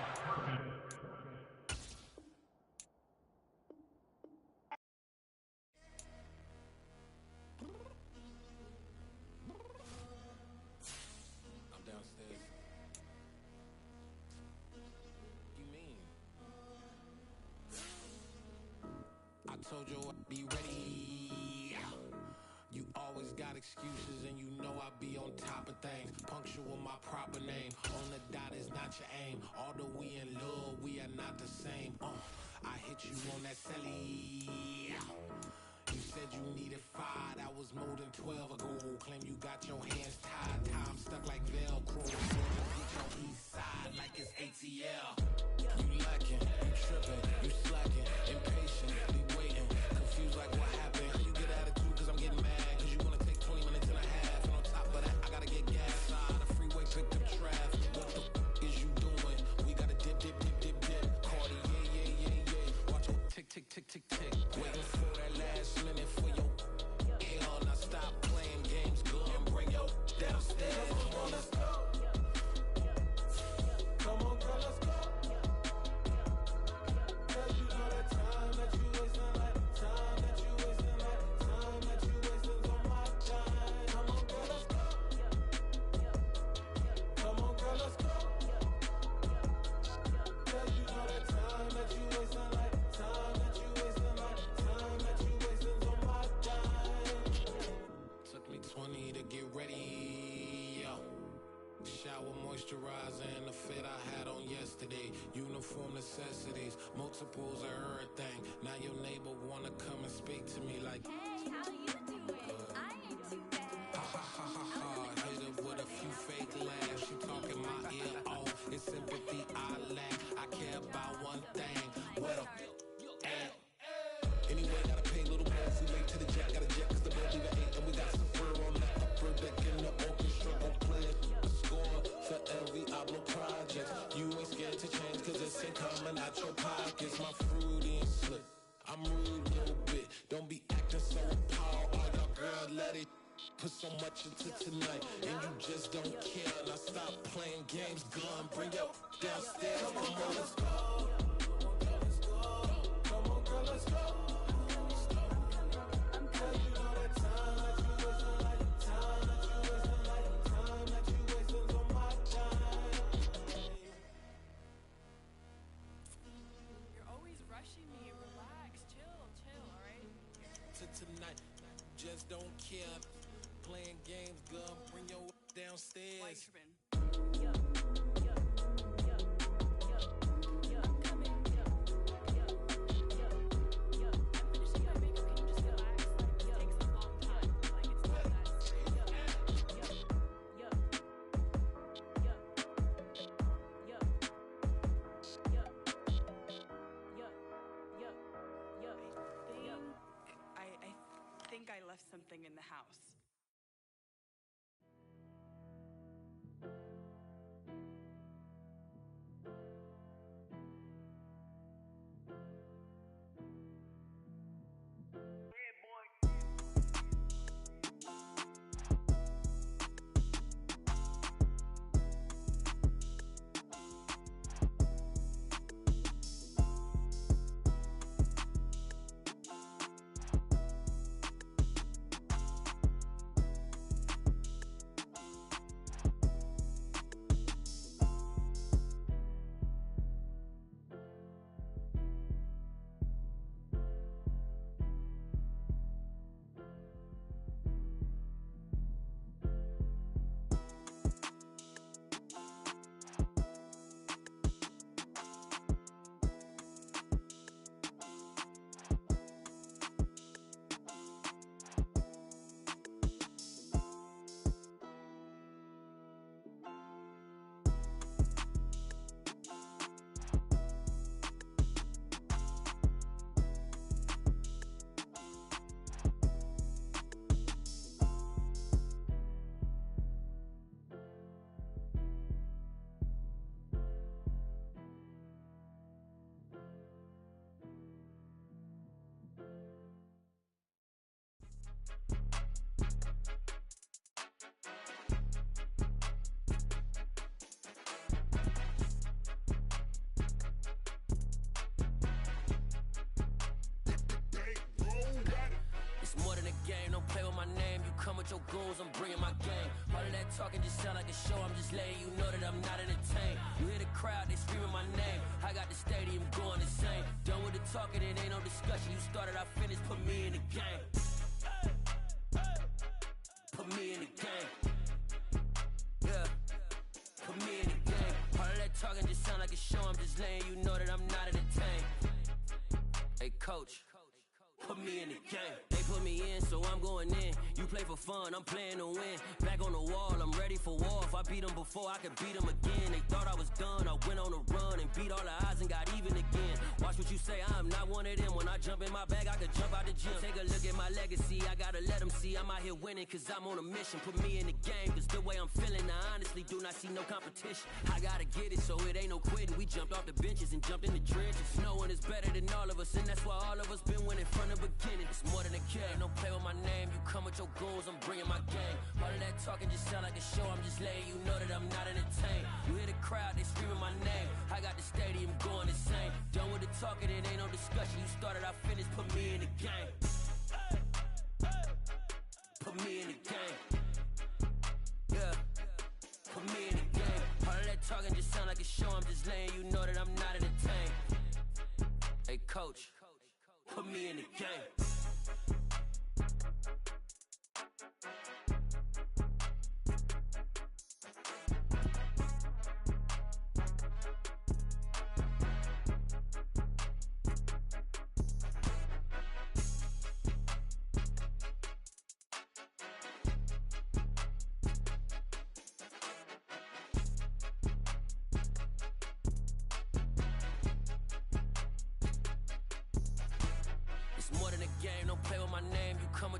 I'm downstairs. You mean? I told you I'd be ready. You always got excuses and you know I be on top of things. Punctual my proper name. On the dot is not your aim. Although we in love, we are not the same. I hit you on that celly. You said you needed 5, that was more than 12 ago. Claim you got your hands tied, time stuck like Velcro. Georgia Beach on east side like it's ATL. You lacking, you tripping, you slacking, impatient, be waiting, confused like what happened. You get attitude cause I'm getting mad, cause you wanna take 20 minutes and a half. And on top of that, I gotta get gas side, the freeway picked up traffic. What the is you doing? We gotta dip, dip, dip, dip, dip. Cardi, yeah. Watch your tick, tick, tick, tick, tick. Waiting for that last minute for your hell. Now stop playing games, go and bring your downstairs. Come on, let's go. Come on, girl, let's go. Cause you know that time that you wasting, like time that you wasting, like time that you wasting on my time. Come on, girl, let's go. Come on, girl, let's go. Cause you know that time that you wasting, like time that you wasting, like time that you wasting on my time. Took me 20 to get ready, yo. Shower, moisturizer, and the fit I had on yesterday. Uniform necessities, multiples of everything. Now your neighbor wanna come and speak to me like, Hey, how you doing? I ain't too bad. ha ha ha ha ha. Hit her with a few fake laughs. She talking my ear off. It's sympathy I lack. I care about one thing. Where the at? Anyway, gotta pay a little more. If we late to the jack, got a jet cause the boat leave at 8. And we got some fur on that upper deck in the orchestra. Go play a score for every Ablo project. You ain't scared to change cause it's ain't coming out your pockets. My fruity and slick. I'm rude a little bit. Don't be acting so appalled. All y'all girl, let it put so much into tonight. And you just don't care. Now stop playing games. Gun, bring your downstairs. Come on, girl, let's go. Come on, girl, let's go. Cause you know that time that you wasting, like time that you wasting, like time that you wasting on my time. You're always rushing me. Relax, chill, all right? To tonight, just don't care. Playing games, gun, bring your downstairs. Why you tripping? Finishing my makeup, can you just relax? Like, it takes a long time. Like, it's not that serious. I think I left something in the house. my name, you come with your goons, I'm bringing my gang. All of that talking just sound like a show, I'm just letting you know that I'm not entertained. You hear the crowd, they screaming my name. I got the stadium going insane. Done with the talking, it ain't no discussion. You started, I finished, put me in the game. Put me in the game. Yeah, put me in the game. All of that talking just sound like a show, I'm just letting you know that I'm not entertained. Hey, coach, put me in the game. They put me in, so I'm going in. You play for fun, I'm playing to win. Back on the wall, I'm ready for war. If I beat them before, I could beat them again. They thought I was done, I went on a run and beat all the odds and got even again. Watch what you say, I'm not one of them. When I jump in my bag, I could jump out the gym. Take a look at my legacy, I gotta let them see I'm out here winning, cause I'm on a mission. Put me in the game, cause the way I'm feeling, I honestly do not see no competition. I gotta get it, so it ain't no quitting. We jumped off the benches and jumped in the trenches. No one is better than all of us, and that's why all of us been winning from the beginning. It's more than a game, don't play with my name. You come with your goons, I'm bringing my gang. All of that talking just sound like a show, I'm just letting you know that I'm not entertained. You hear the crowd, they screaming my name. I got the stadium going insane. Done with the talking, it ain't no discussion. You started, I finished, put me in the game. Put me in the game. Yeah, put me in the game. All of that talking just sound like a show, I'm just letting you know that I'm not entertained. Hey coach, put me in the game.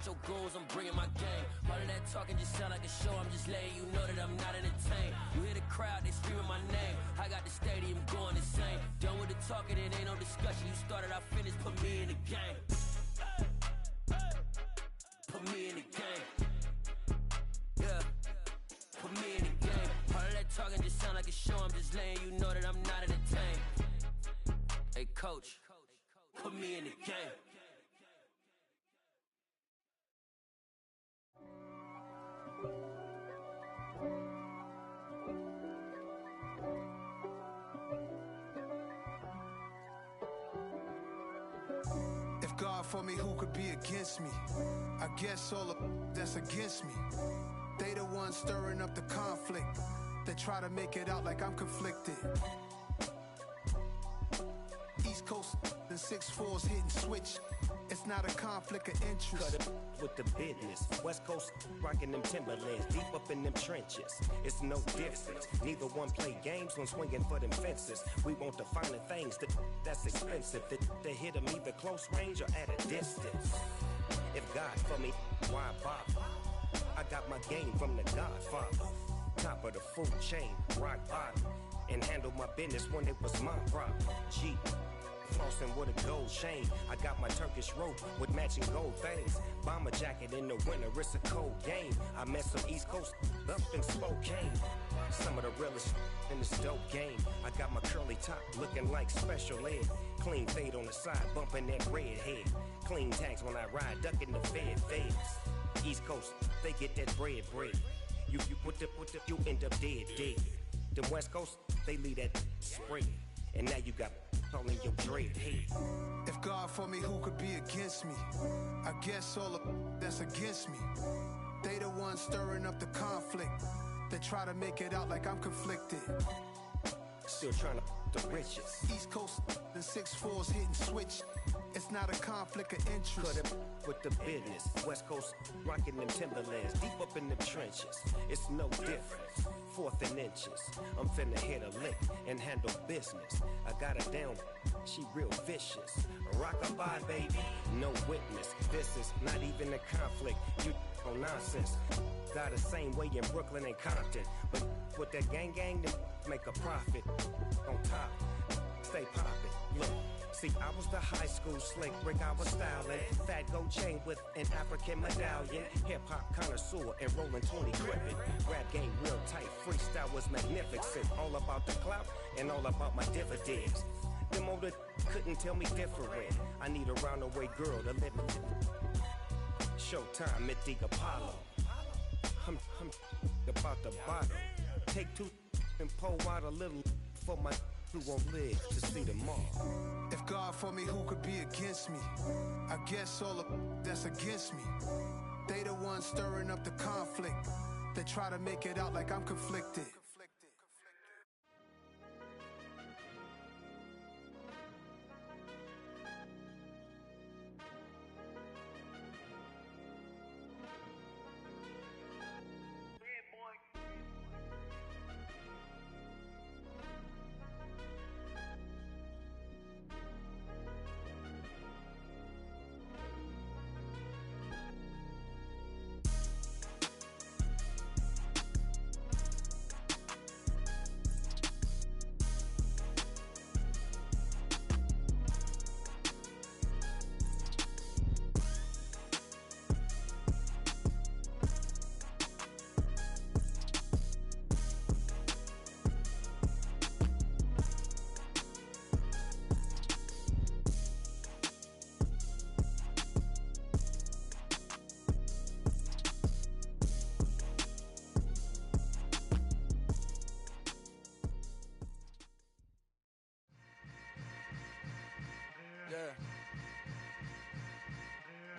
Your goals, I'm bringing my game. All of that talking just sound like a show, I'm just letting you know that I'm not entertained. You hear the crowd, they screaming my name. I got the stadium going insane. Done with the talking, it ain't no discussion. You started, I finished, put me in the game. Put me in the game. Yeah, put me in the game. All of that talking just sound like a show, I'm just letting you know that I'm not entertained. Hey coach, put me in the game. If God for me, who could be against me? I guess all of that's against me. They the ones stirring up the conflict. They try to make it out like I'm conflicted. East Coast and 6'4's hitting switch. It's not a conflict of interest. Cut it with the business. West Coast rocking them Timberlands, deep up in them trenches. It's no difference. Neither one play games when swinging for them fences. We want the finer things that's expensive. That hit them either close range or at a distance. If God for me, why bother? I got my game from the Godfather. Top of the food chain, rock bottom. And handle my business when it was my problem. G. Flossing with a gold chain. I got my Turkish rope with matching gold things. Bomber jacket in the winter, it's a cold game. I met some East Coast up in Spokane. Some of the realest in this dope game. I got my curly top looking like special ed. Clean fade on the side, bumping that red head. Clean tags when I ride, ducking the feds. East Coast, they get that bread. You you end up dead. The West Coast, they leave that spread. And now you got all in your dread head. If God for me, who could be against me? I guess all of that's against me. They the ones stirring up the conflict. They try to make it out like I'm conflicted. Still trying to the riches. East Coast and 6'4's hitting switch. It's not a conflict of interest. Cut it with the business. West Coast rocking them Timberlands, deep up in them trenches. It's no difference. 4th and inches. I'm finna hit a lick and handle business. I got her down, she real vicious. Rockabye, baby, no witness. This is not even a conflict. You on nonsense. Got the same way in Brooklyn and Compton. But with that gang, then make a profit. On top, stay poppin'. Look. See, I was the high school slick brick, I was styling. Fat gold chain with an African medallion. Hip-hop connoisseur and rolling 20 crippin'. Rap game real tight, freestyle was magnificent. All about the clout and all about my dividends. Them older couldn't tell me different. I need a roundaway girl to live. showtime at the Apollo. I'm about the bottom. Take two and pour out a little for my who won't live to see tomorrow. If God for me, who could be against me? I guess all of that's against me. They the ones stirring up the conflict. They try to make it out like I'm conflicted.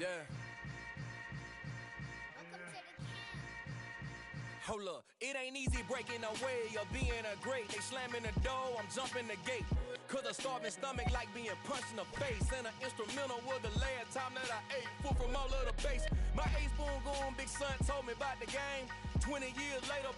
Yeah. Hold up, it ain't easy breaking away or being a great. They slamming the door, I'm jumping the gate. Cause a starving stomach like being punched in the face. And an instrumental was the last time that I ate. Food from all of the base. My ace boom goon, big son told me about the game. 20 years later,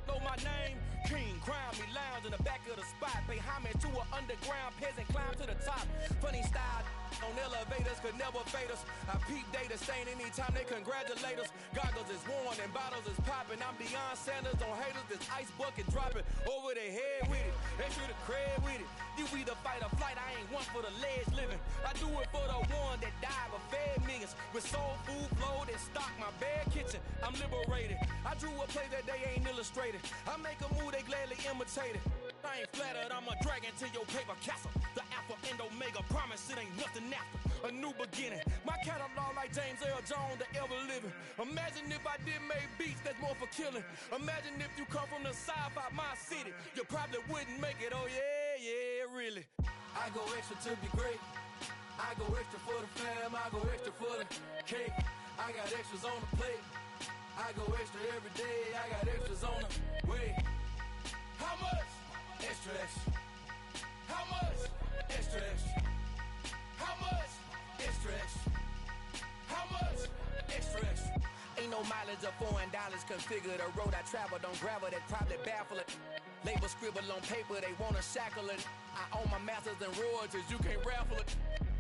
know my name. King, crown me, lounge in the back of the spot. Pay homage to an underground peasant, climb to the top. Funny style on elevators could never fade us. I peep data stain anytime they congratulate us. Goggles is worn and bottles is popping. I'm Deion Sanders on haters, this ice bucket dropping over their head with it. They should have cred with it. You either fight or flight, I ain't one for the ledge living. I do it for the one that died but fed millions. With soul food flow that stock my bad kitchen. I'm liberated. I drew a play that they ain't illustrated. I make a move, they gladly imitate it. I ain't flattered, I'm a dragon to your paper castle. The Alpha and Omega, promise it ain't nothing after. A new beginning. My catalog like James Earl Jones, the ever living. Imagine if I did make beats, that's more for killing. Imagine if you come from the south out my city. You probably wouldn't make it, oh yeah, really. I go extra to be great. I go extra for the fam, I go extra for the cake. I got extras on the plate. I go extra every day, I got extras on the way. How much? Extra, extra. How much? Extra, extra. How much? Extra, extra. How much? Extra, extra. Ain't no mileage of $4 configure the road I travel. Don't gravel, that probably baffle it. Label scribble on paper, they wanna shackle it. I own my masters and royalties, you can't raffle it.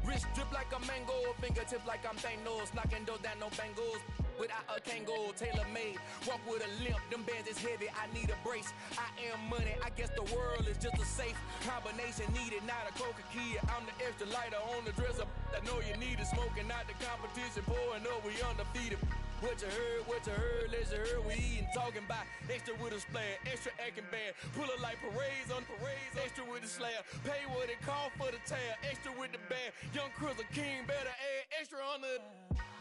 Wrist drip like a mango, fingertips like I'm Thanos. Knocking doors down, no bangles. Without a Kango, tailor-made. Walk with a limp, them bands is heavy, I need a brace. I am money, I guess the world is just a safe combination needed, not a coca key. I'm the extra lighter on the dresser. I know you need it, smoking out the competition, pouring up, we undefeated. What you heard, let you heard, we eating, talking about extra with a splash, extra acting bad. Pull it like parades on parades, extra with the slab. Pay what it cost for the tab, extra with the band. Young Crystal King, better add extra on the.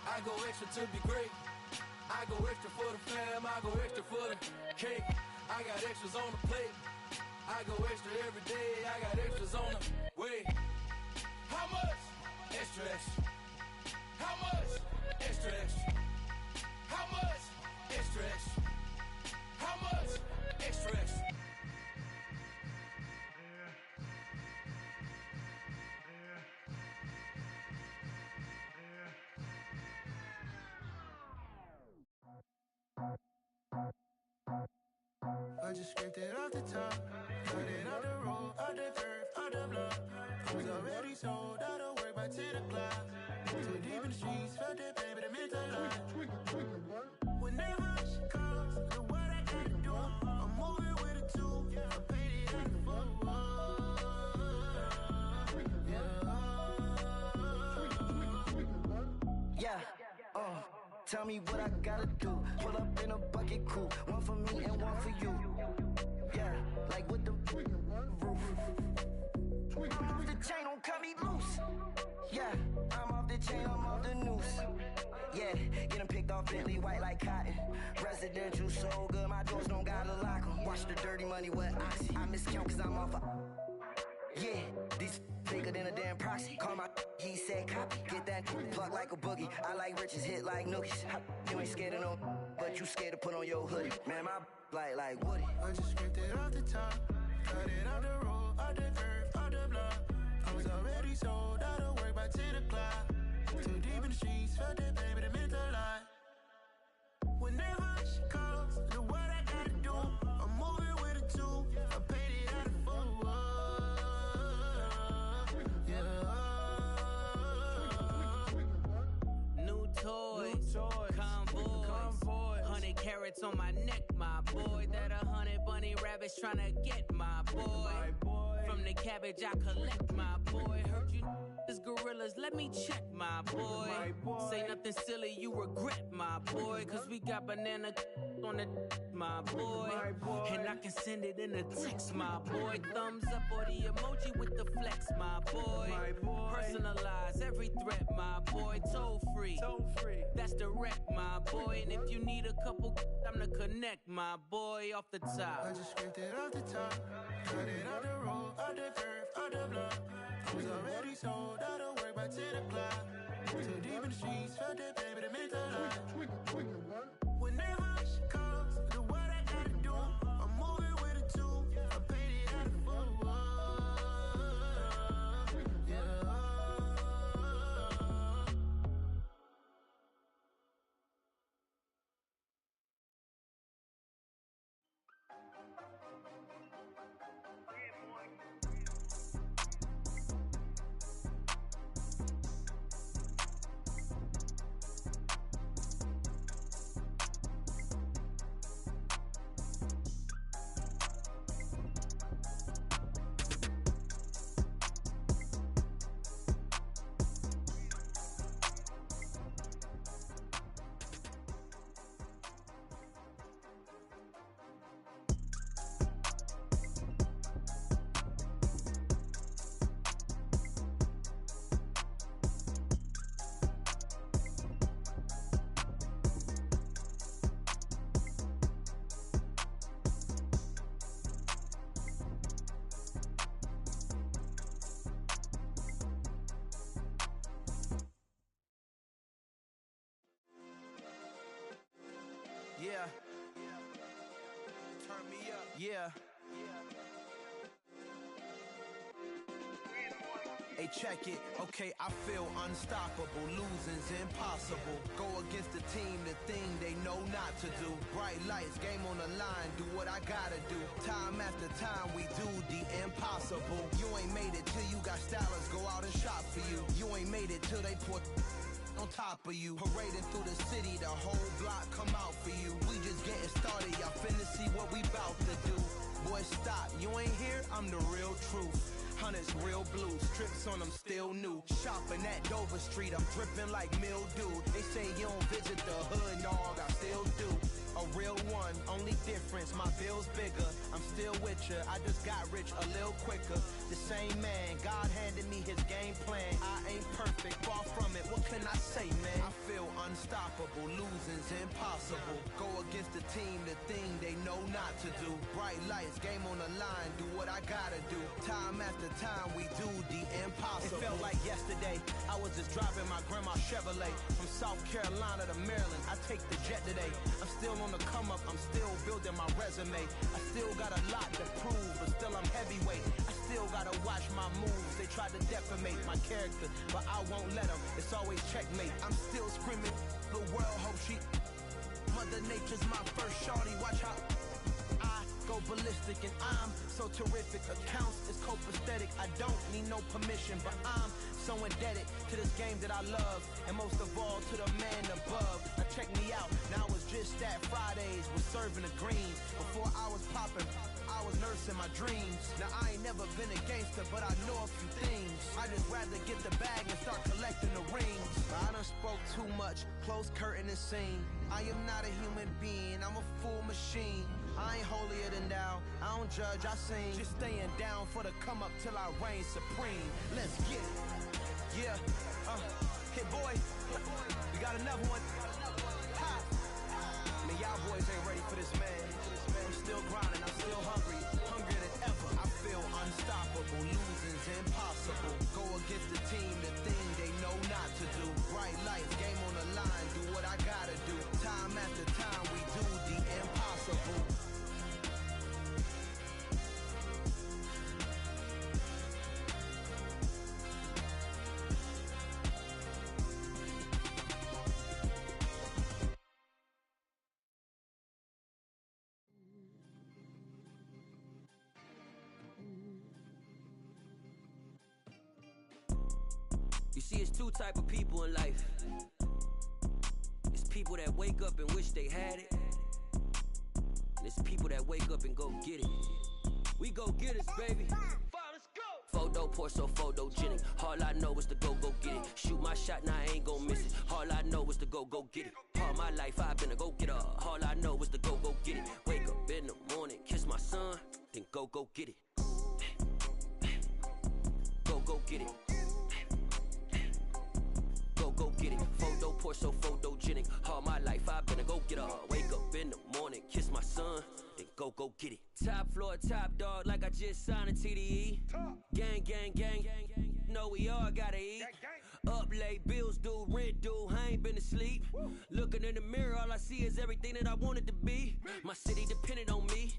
I go extra to be great. I go extra for the fam, I go extra for the cake. I got extras on the plate. I go extra every day, I got extras on the way. How much? Extra, extra. How much? Extra, extra. How much? Extra, extra. How much? Extra, extra. I just scraped it off the top, cut it off the road, off the curb, off the block. I was already sold out of work by 10 o'clock. Too deep in the streets, felt that pain, but it meant a lot. Whenever she calls, know what I gotta do. I'm moving with a tool, I'm painted like a fool. Yeah, tell me what I gotta do. Pull up in a bucket coupe, one for me and one for you. Yeah, like with the roof. I'm off the chain, don't cut me loose. Yeah, I'm off the chain, I'm off the noose. Yeah, get them picked off Bentley white like cotton. Residential so good, my doors don't gotta lock 'em. Watch the dirty money with Oxy. I miscount cause I'm off a. Yeah, these bigger than a damn proxy. Call my he said copy. Get that plug like a boogie. I like riches, hit like nookies. You ain't scared of no, but you scared to put on your hoodie. Man, my like Woody. I just scraped it off the top, cut it off the road, off the curve, off the block. I was already sold out of work by 10 o'clock. Too deep in the streets, felt that pain, but it meant a lot. Whenever she calls, do what I gotta do. I'm moving with a two, I paid it out of full. Yeah. New toys, convoys, 100 carats on my neck, my boy. That 100 bunny rabbits tryna get my boy. From the cabbage I collect, my boy. Heard you is gorillas, let me check, my boy. Say nothing silly, you regret, my boy. Cause we got banana on the my boy. And I can send it in a text, my boy. Thumbs up or the emoji with the flex, my boy. Personalize every threat, my boy. Toll free, that's direct, my boy. And if you need a couple, I'm the connect, my boy. Off the top, I just scraped it off the top, cut it off the road, off the curve, off the block. I was already sold out of work by 10 o'clock. Too deep in the streets, felt that pain, but it meant a lot. Whenever she calls, do what I gotta do. I'm moving with a two, I paid it out of full. Yeah. Yeah. Turn me up. Yeah. Hey, check it. Okay, I feel unstoppable. Losing's impossible. Go against the team, the thing they know not to do. Bright lights, game on the line, do what I gotta do. Time after time, we do the impossible. You ain't made it till you got stylers go out and shop for you. You ain't made it till they put on top of you. Parading through the city, the whole block come out for you. We just getting started, y'all finna see what we bout to do. Boy, stop, you ain't here, I'm the real truth. Hunters real blue, strips on them still new. Shopping at Dover Street, I'm dripping like mildew. They say you don't visit the hood, dog, I still do. A real one, only difference, my bill's bigger. I'm still with ya, I just got rich a little quicker. The same man, God handed me his game plan. I ain't perfect, far from it, what can I say, man? I feel unstoppable, losing's impossible. Go against the team, the thing they know not to do. Bright lights, game on the line, do what I gotta do. Time after time, we do the impossible. It felt like yesterday, I was just driving my grandma's Chevrolet. From South Carolina to Maryland, I take the jet today. I'm still on the come up, I'm still building my resume. I still got a lot to prove, but still I'm heavyweight. I still gotta watch my moves. They try to defamate my character, but I won't let them. It's always checkmate. I'm still screaming, the world hope she. Mother Nature's my first shorty, watch how I go ballistic and I'm so terrific. Accounts is copacetic, I don't need no permission, but I'm so indebted to this game that I love, and most of all to the man above. Now check me out, now it's just that Fridays was serving the greens. Before I was popping, I was nursing my dreams. Now I ain't never been a gangster, but I know a few things. I just rather get the bag and start collecting the rings. I done spoke too much, close curtain and scene. I am not a human being, I'm a full machine. I ain't holier than thou, I don't judge, I sing. Just staying down for the come up till I reign supreme. Let's get it. Yeah, hey boy, we got another one. it's two type of people in life. It's people that wake up and wish they had it. And it's people that wake up and go get it. We go get it, baby. Photo pour so photogenic. All I know is to go get it. Shoot my shot, now I ain't gon' miss it. All I know is to go get it. All my life I've been a go getter. All I know is to go get it. Wake up in the morning, kiss my son, then go get it. Go get it. Go get it. Photo pour so photogenic. All my life I've been a go getter. Wake up in the morning, kiss my son, then go get it. Top floor, top dog, like I just signed a TDE. Gang, gang, gang, know we all gotta eat. Up late, bills due, rent due, I ain't been asleep. Looking in the mirror, all I see is everything that I wanted to be. My city depended on me,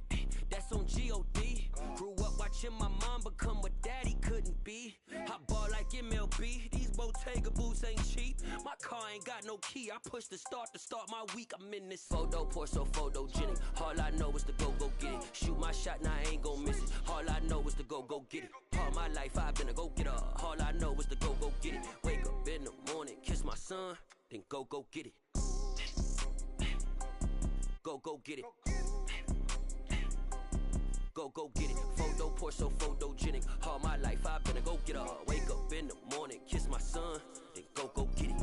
that's on G.O.D. Grew up watching my mom become what daddy couldn't be. I ball like MLB, these Bottega boots ain't cheap. My car ain't got no key, I push the start to start my week. I'm in this photo pour so photogenic. All I know is to go get it. Shoot my shot, now I ain't gon' miss it. All I know is to go get it. All my life I've been a go getter. All I know is to go get it. Wake up in the morning, kiss my son, then go get it. Go get it. Go get it. Photo pour so photogenic. All my life I've been a go getter. Wake up in the morning, kiss my son, then go get it.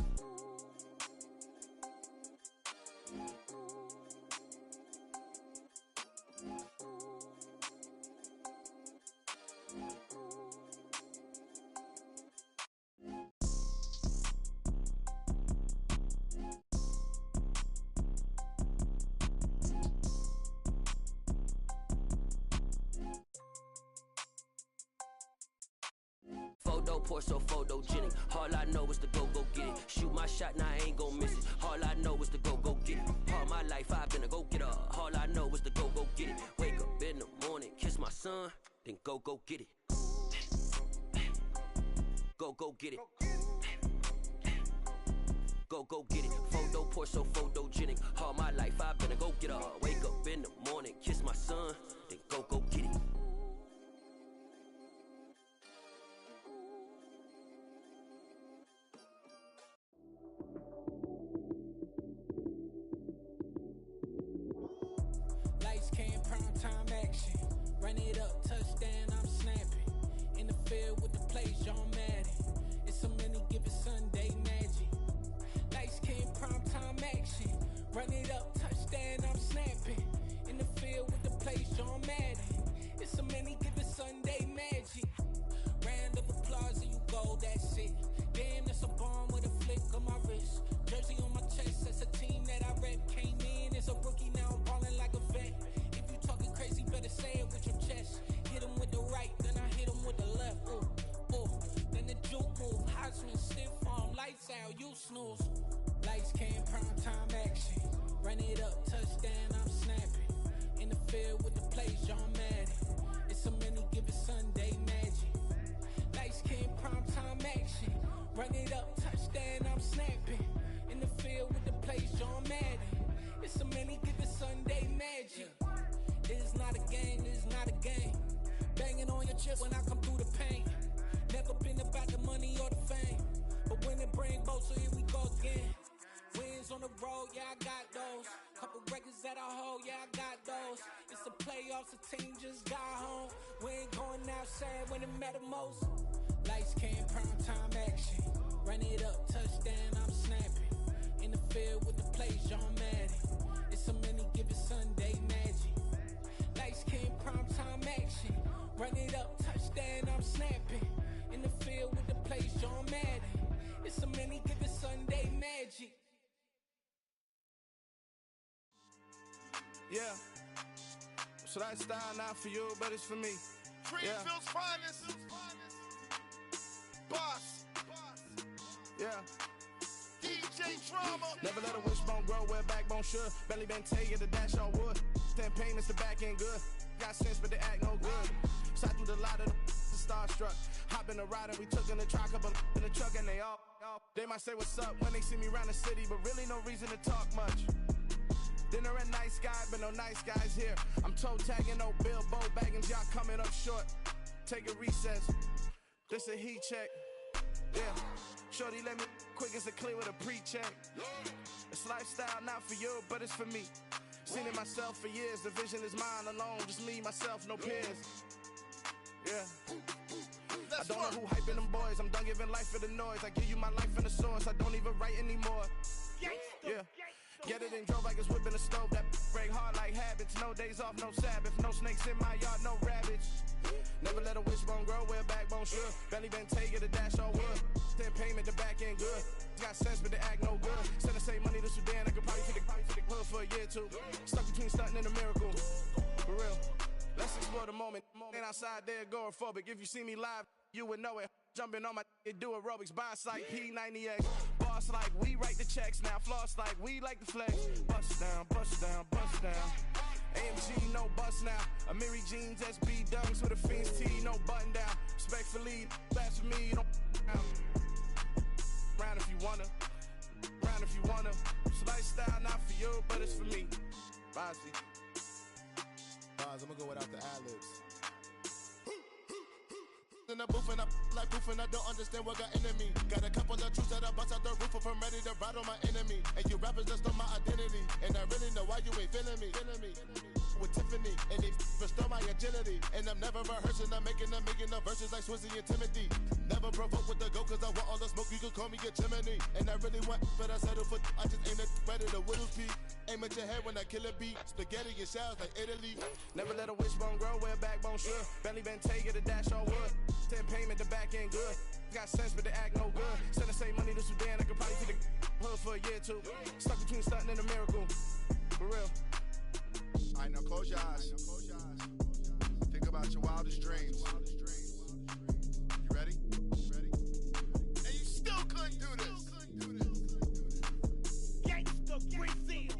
Photo pour so photogenic. All I know is to go get it. Shoot my shot, now I ain't gon' miss it. All I know is to go get it. All my life I've been a go getter. All I know is to go get it. Wake up in the morning, kiss my son, then go get it. Go get it. Go get it. Photo pour so photogenic. All my life I've been a go getter. Wake up in the morning, kiss my son, then go get it. Lights came, prime time action. Run it up, touchdown, I'm snapping. In the field with the plays, John Madden. It's a many given Sunday magic. Lights came, prime time action. Run it up, touchdown, I'm snapping. In the field with the plays, John Madden. It's a many given Sunday magic. Round of applause and you go, that's it. Damn, that's a bomb with a flick on my wrist. Jersey on my chest, that's a team that I rep. Came in as a rookie, now I'm ballin' like a vet. If you talking crazy, better say it with your chest. Hit him with the right, then I hit him with the left. Then the juke move, Heisman, stiff arm, lights out, you snooze. Lights came, prime time action. Run it up, touchdown, I'm snapping. In the field with the plays, John Madden. It's a many given Sunday magic. Lights came, prime time action. Run it up, touchdown, I'm snapping. In the field with the plays, John Madden. It's a many given Sunday magic. It is not a game, it is not a game. Banging on your chest when I come through the pain. Never been about the money or the fame. But when it bring both, so here we go again. Wins on the road, yeah, I got those. Couple records that I hold, yeah, I got those. It's the playoffs, the team just got home. We ain't going outside when it matter most. Lights came, prime time action. Run it up, touchdown, I'm snapping. In the field with the plays, John Madden. It's a many given Sunday magic. Lights came, prime time action. Run it up, touchdown, I'm snapping. In the field with the plays, John Madden. It's a many given Sunday magic. Yeah. So that style not for you, but it's for me. Greenville's finest. Boss. Yeah. DJ Drama. Never let a wishbone grow where backbone should. Belly been tell you the dash on wood. 10 payments, the back end good. Got sense, but they act no good. Sat through the lot of the starstruck. Hop in the ride and we took in the truck up in the truck and they all. They might say what's up when they see me around the city, but really no reason to talk much. Dinner a nice guy, but no nice guys here. I'm toe tagging, no Bilbo baggins, y'all coming up short. Take a recess. This a heat check. Yeah. Shorty let me quick as a clear with a pre-check. It's lifestyle not for you, but it's for me. Seen it myself for years, the vision is mine alone. Just me, myself, no peers. Yeah. I don't know who hyping them boys. I'm done giving life for the noise. I give you my life in the source. I don't even write anymore. Yeah. Get it and drove like it's whipping the stove. That break hard like habits. No days off, no Sabbath. No snakes in my yard, no rabbits. Never let a wishbone grow where a backbone should. Belly been take the dash all wood. Then payment, the back end good. Got sense, but they act no good. Send the same money to Sudan. I could probably take the hood for a year or two. Stuck between stunting and a miracle. For real. Let's explore the moment. Ain't outside there agoraphobic. If you see me live, you would know it. Jumping on my do aerobics. Boss like P90X. Boss like we write the checks now. Floss like we like the flex. Bust down, bust down, bust down. AMG, no bust now. Amiri jeans, SB dunks with a Fiends tee, no button down. Respectfully, that's for me, you don't down. Round if you wanna. Round if you wanna. It's lifestyle not for you, but it's for me. Bossy. Bars, I'm gonna go without the ad-libs. In the booth and I like proof and I don't understand what got into me. Got a couple of truths that I bust out the roof if I'm ready to ride on my enemy. And you rappers just on my identity. And I really know why you ain't feeling me. With Tiffany and they restore my agility. And I'm never rehearsing, I'm making the verses like Swizzy and Timothy. Never provoke with the go cause I want all the smoke, you can call me a chimney. And I really want, but I settle for, I just aim at better the Whittles peak. Aim at your head when I kill a beat. Spaghetti and shells like Italy. Never let a wishbone grow where a backbone should. Belly been take the dash all wood. 10 payment, the back end good. Got sense, but they act no good. Send the same money to Sudan, I could probably take the hood for a year or two. Stuck between stunting and a miracle. For real. Alright, now close your eyes. Think about your wildest dreams. You ready? And you still couldn't do this. Gangsta Brazil.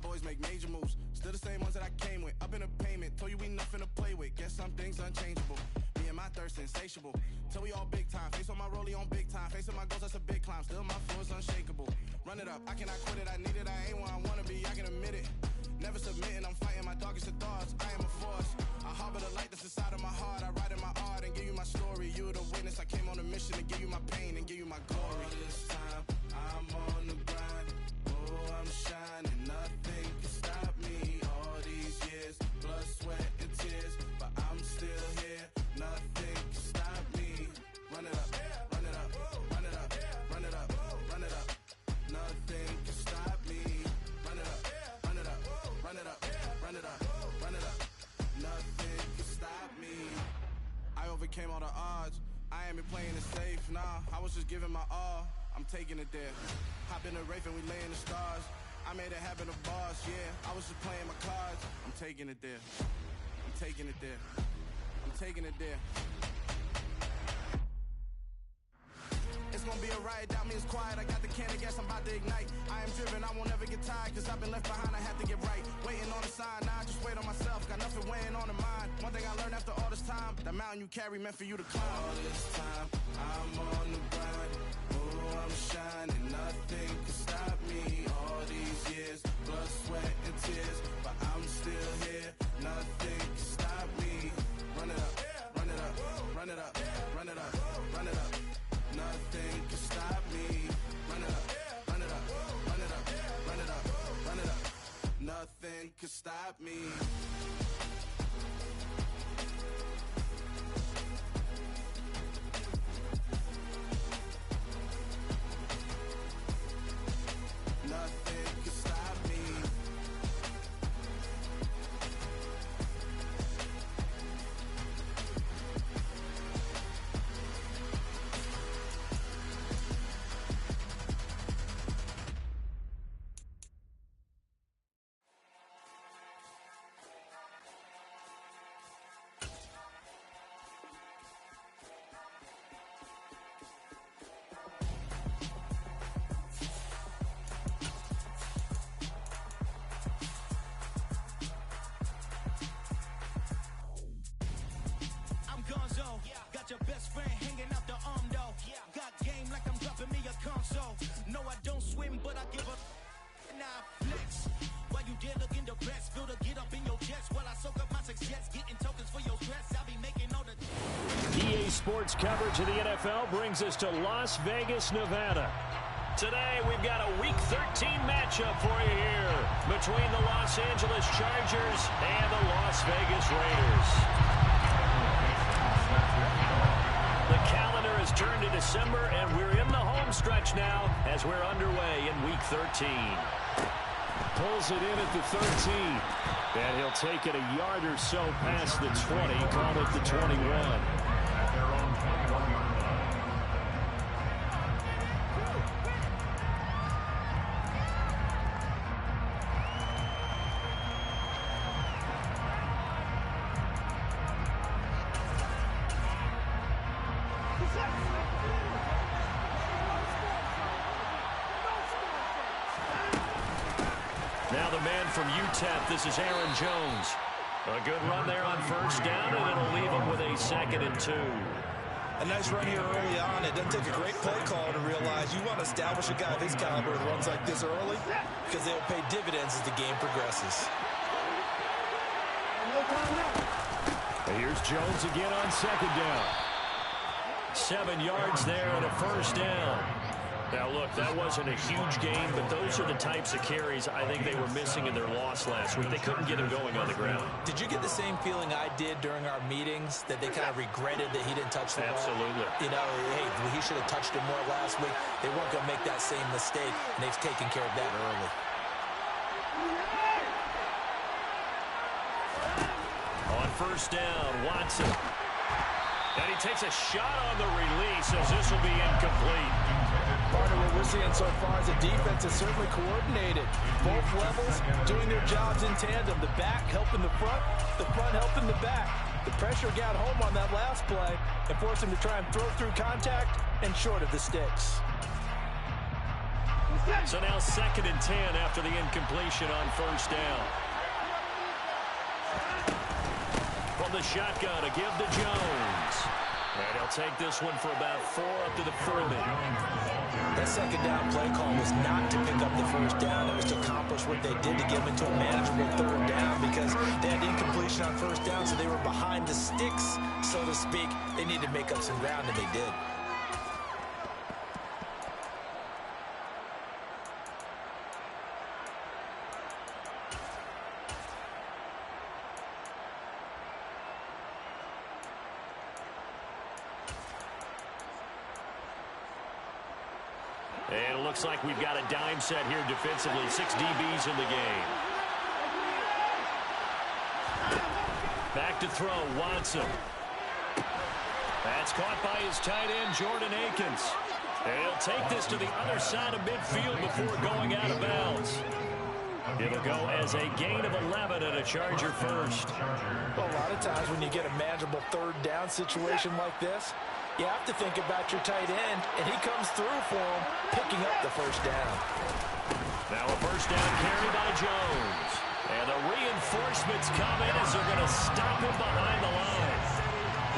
Boys make major moves, still the same ones that I came with. Up in the payment, told you we nothing to play with. Guess some things unchangeable. Me and my thirst insatiable. Till we all big time. Face on my rollie on big time. Facing my goals, that's a big climb. Still my flow is unshakable. Run it up, I cannot quit it. I need it, I ain't where I wanna be. I can admit it. Never submitting, I'm fighting my darkest of thoughts. I am a force. I harbor the light that's inside of my heart. I write in my art and give you my story. You the witness. I came on a mission to give you my pain and give you my glory. All this time, I'm on the grind. Oh, I'm shining. Nothing can stop me. All these years, blood, sweat, and tears. But I'm still here. Nothing can stop me. Run it up, run it up, run it up, run it up, run it up. Nothing can stop me. Run it up, run it up, run it up, run it up, run it up. Nothing can stop me. I overcame all the odds. I ain't been playing it safe, nah. I was just giving my all. I'm taking it there. Hop in the Wraith and we lay in the stars. I made a habit of bars, yeah. I was just playing my cards. I'm taking it there. I'm taking it there. I'm taking it there. It's gonna be a riot, doubt me it's quiet. I got the can of gas, I'm about to ignite. I am driven, I won't ever get tired, cause I've been left behind, I have to get right. Waiting on the sign, now I just wait on myself. Got nothing weighing on the mind. One thing I learned after all this time, the mountain you carry meant for you to climb. All this time, I'm on the grind. Oh, I'm shining, nothing can stop me. All these years, blood, sweat, and tears, but I'm still here. Nothing can stop me. Run it up, run it up, run it up, run it up, run it up. Nothing can stop me. Run it up, run it up, run it up, run it up, run it up. Nothing can stop me. Nothing can stop me. Got your best friend hanging out the arm though. Got game like I'm dropping me a console. No, I don't swim, but I give up. Now flex. While you there looking depressed, feel to get up in your chest while I soak up my success, getting tokens for your stress. I'll be making all the EA Sports coverage of the NFL brings us to Las Vegas, Nevada. Today, we've got a Week 13 matchup for you here between the Los Angeles Chargers and the Las Vegas Raiders. The calendar has turned to December, and we're in the home stretch now as we're underway in Week 13. Pulls it in at the 13. And he'll take it a yard or so past the 20, call it the 21. At their own 21-yard line. Now the man from UTEP, this is Aaron Jones. A good run there on first down, and it'll leave him with a 2nd and 2. A nice run here early on. It doesn't take a great play call to realize you want to establish a guy of his caliber who runs like this early because they'll pay dividends as the game progresses. Here's Jones again on 2nd down. 7 yards there and a first down. Now, look, that wasn't a huge game, but those are the types of carries I think they were missing in their loss last week. They couldn't get him going on the ground. Did you get the same feeling I did during our meetings, that they kind of regretted that he didn't touch the ball? Absolutely. You know, hey, he should have touched it more last week. They weren't going to make that same mistake, and they've taken care of that early. On first down, Watson. And he takes a shot on the release as this will be incomplete. Part of what we're seeing so far is the defense is certainly coordinated. Both levels doing their jobs in tandem. The back helping the front helping the back. The pressure got home on that last play and forced him to try and throw through contact and short of the sticks. So now 2nd and 10 after the incompletion on first down. From the shotgun to give to Jones. And he'll take this one for about 4 up to the 40. That 2nd down play call was not to pick up the first down. It was to accomplish what they did to get them into a manageable 3rd down because they had incompletion on first down, so they were behind the sticks, so to speak. They needed to make up some ground, and they did. And it looks like we've got a dime set here defensively. 6 DBs in the game. Back to throw, Watson. That's caught by his tight end, Jordan Akins. And he'll take this to the other side of midfield before going out of bounds. It'll go as a gain of 11 and a Charger first. Well, a lot of times when you get a manageable third down situation like this, you have to think about your tight end, and he comes through for him, picking up the first down. Now a first down carry by Jones. And the reinforcements come in as they're going to stop him behind the line.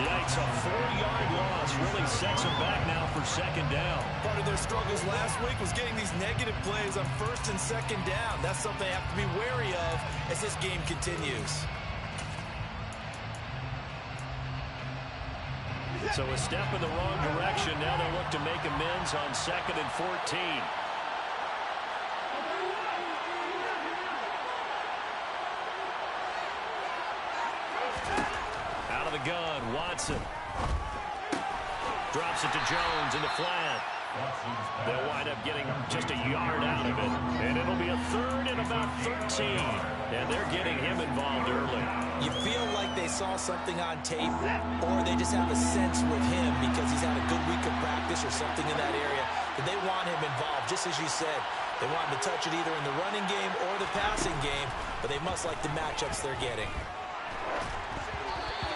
Yikes, a 4-yard loss really sets them back now for second down. Part of their struggles last week was getting these negative plays on first and second down. That's something they have to be wary of as this game continues. So a step in the wrong direction. Now they look to make amends on 2nd and 14. Out of the gun, Watson. Drops it to Jones in the flat. They'll wind up getting just a yard out of it. And it'll be a 3rd and about 13. And they're getting him involved early. You feel like they saw something on tape, or they just have a sense with him because he's had a good week of practice or something in that area, that they want him involved, just as you said. They want him to touch it either in the running game or the passing game, but they must like the matchups they're getting.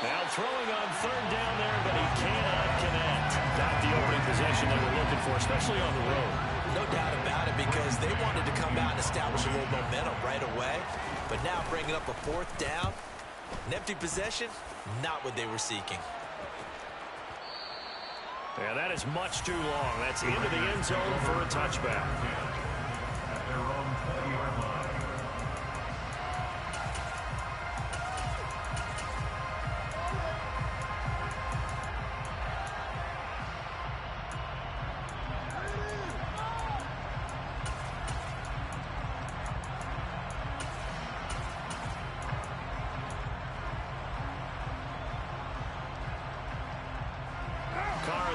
Now throwing on 3rd down there, but he cannot connect. Not the opening possession they were looking for, especially on the road. No doubt about it, because they wanted to come out and establish a little momentum right away. But now bringing up a 4th down, an empty possession, not what they were seeking. Yeah, that is much too long. That's into the end zone for a touchback. At their own 20-yard line.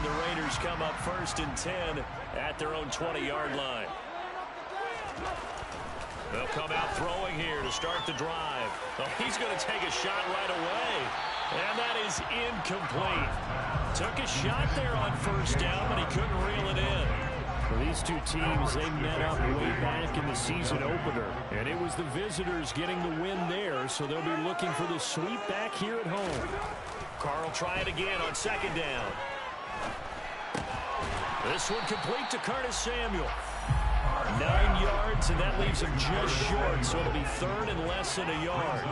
The Raiders come up 1st and 10 at their own 20-yard line. They'll come out throwing here to start the drive. Oh, he's going to take a shot right away. And that is incomplete. Took a shot there on 1st down, but he couldn't reel it in. For these two teams, they met up way back in the season opener. And it was the visitors getting the win there, so they'll be looking for the sweep back here at home. Carl try it again on 2nd down. This one complete to Curtis Samuel. 9 yards, and that leaves him just short, so it'll be 3rd and less than a yard.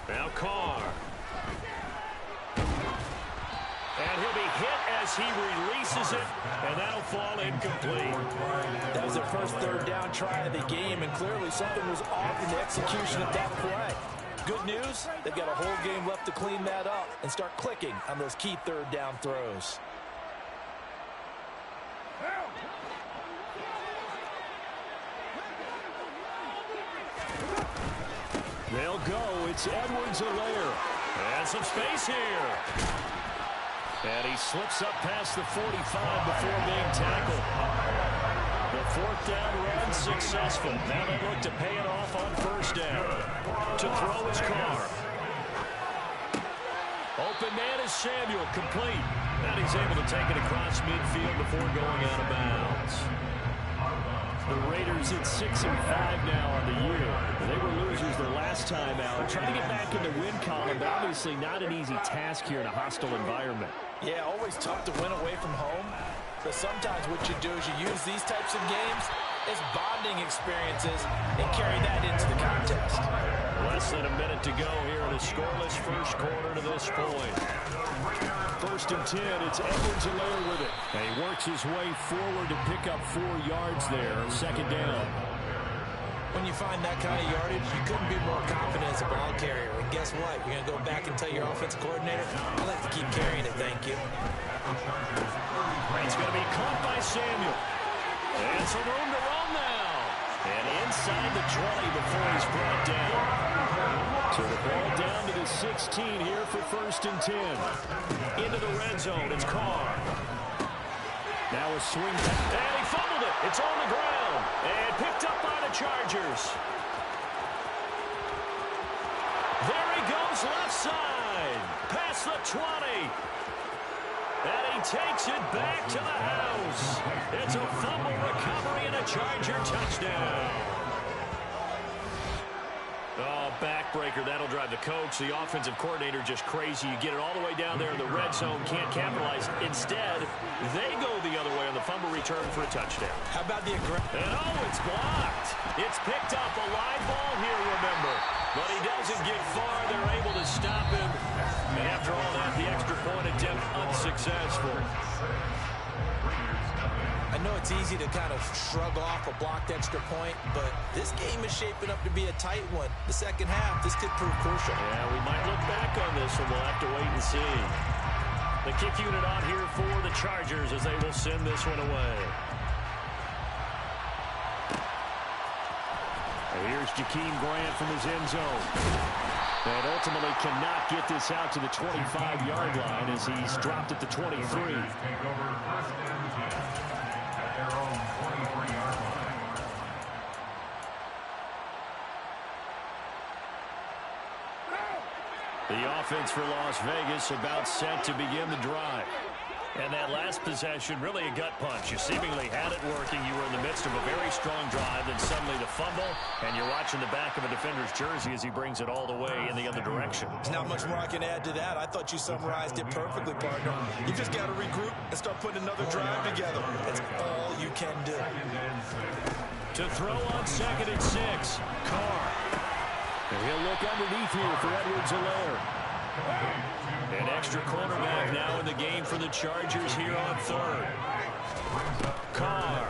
Now Carr. And he'll be hit as he releases it, and that'll fall incomplete. That was their first 3rd down try of the game, and clearly something was off in the execution of that play. Good news, they've got a whole game left to clean that up and start clicking on those key 3rd down throws. They'll go. It's Edwards-Helaire. And some space here. And he slips up past the 45 before being tackled. The 4th down run successful. Now they look to pay it off on 1st down. To throw his Carr. Open man is Samuel, complete. And he's able to take it across midfield before going out of bounds. The Raiders at 6-5 now on the year. They were losers their last time out. Trying to get back in the win column, but obviously not an easy task here in a hostile environment. Yeah, always tough to win away from home. But sometimes what you do is you use these types of games as bonding experiences and carry that into the contest. Less than a minute to go here in a scoreless first quarter to this point. 1st and 10, it's Edwards-Helaire with it. And he works his way forward to pick up 4 yards there, 2nd down. When you find that kind of yardage, you couldn't be more confident as a ball carrier. And guess what? You're going to go back and tell your offensive coordinator, I'd like to keep carrying it, thank you. It's going to be caught by Samuel. And some room to run now. And inside the 20 before he's brought down. So the ball down to the 16 here for 1st and 10. Into the red zone, it's Carr. Now a swing. And he fumbled it. It's on the ground. And picked up by the Chargers. There he goes left side. Past the 20. And he takes it back to the house. It's a fumble recovery and a Charger touchdown. Oh, backbreaker. That'll drive the coach. The offensive coordinator just crazy. You get it all the way down there in the red zone. Can't capitalize. Instead, they go the other way on the fumble return for a touchdown. How about the aggression? And oh, it's blocked. It's picked up. A live ball here, remember. But he doesn't get far. They're able to stop him. And after all that, the extra point attempt unsuccessful. I know it's easy to kind of shrug off a blocked extra point, but this game is shaping up to be a tight one. The second half, this could prove crucial. Yeah, we might look back on this one. We'll have to wait and see. The kick unit on here for the Chargers as they will send this one away. And here's Jakeem Grant from his end zone. And ultimately cannot get this out to the 25-yard line as he's dropped at the 23. Take over first and 10 at their own 23-yard line. The offense for Las Vegas about set to begin the drive. And that last possession, really a gut punch. You seemingly had it working. You were in the midst of a very strong drive, then suddenly the fumble, and you're watching the back of a defender's jersey as he brings it all the way in the other direction. There's not much more I can add to that. I thought you summarized it perfectly, partner. You just got to regroup and start putting another drive together. That's all you can do. To throw on 2nd and 6, Carr. And he'll look underneath here for Edwards-Helaire. An extra cornerback now in the game for the Chargers here on 3rd. Carr.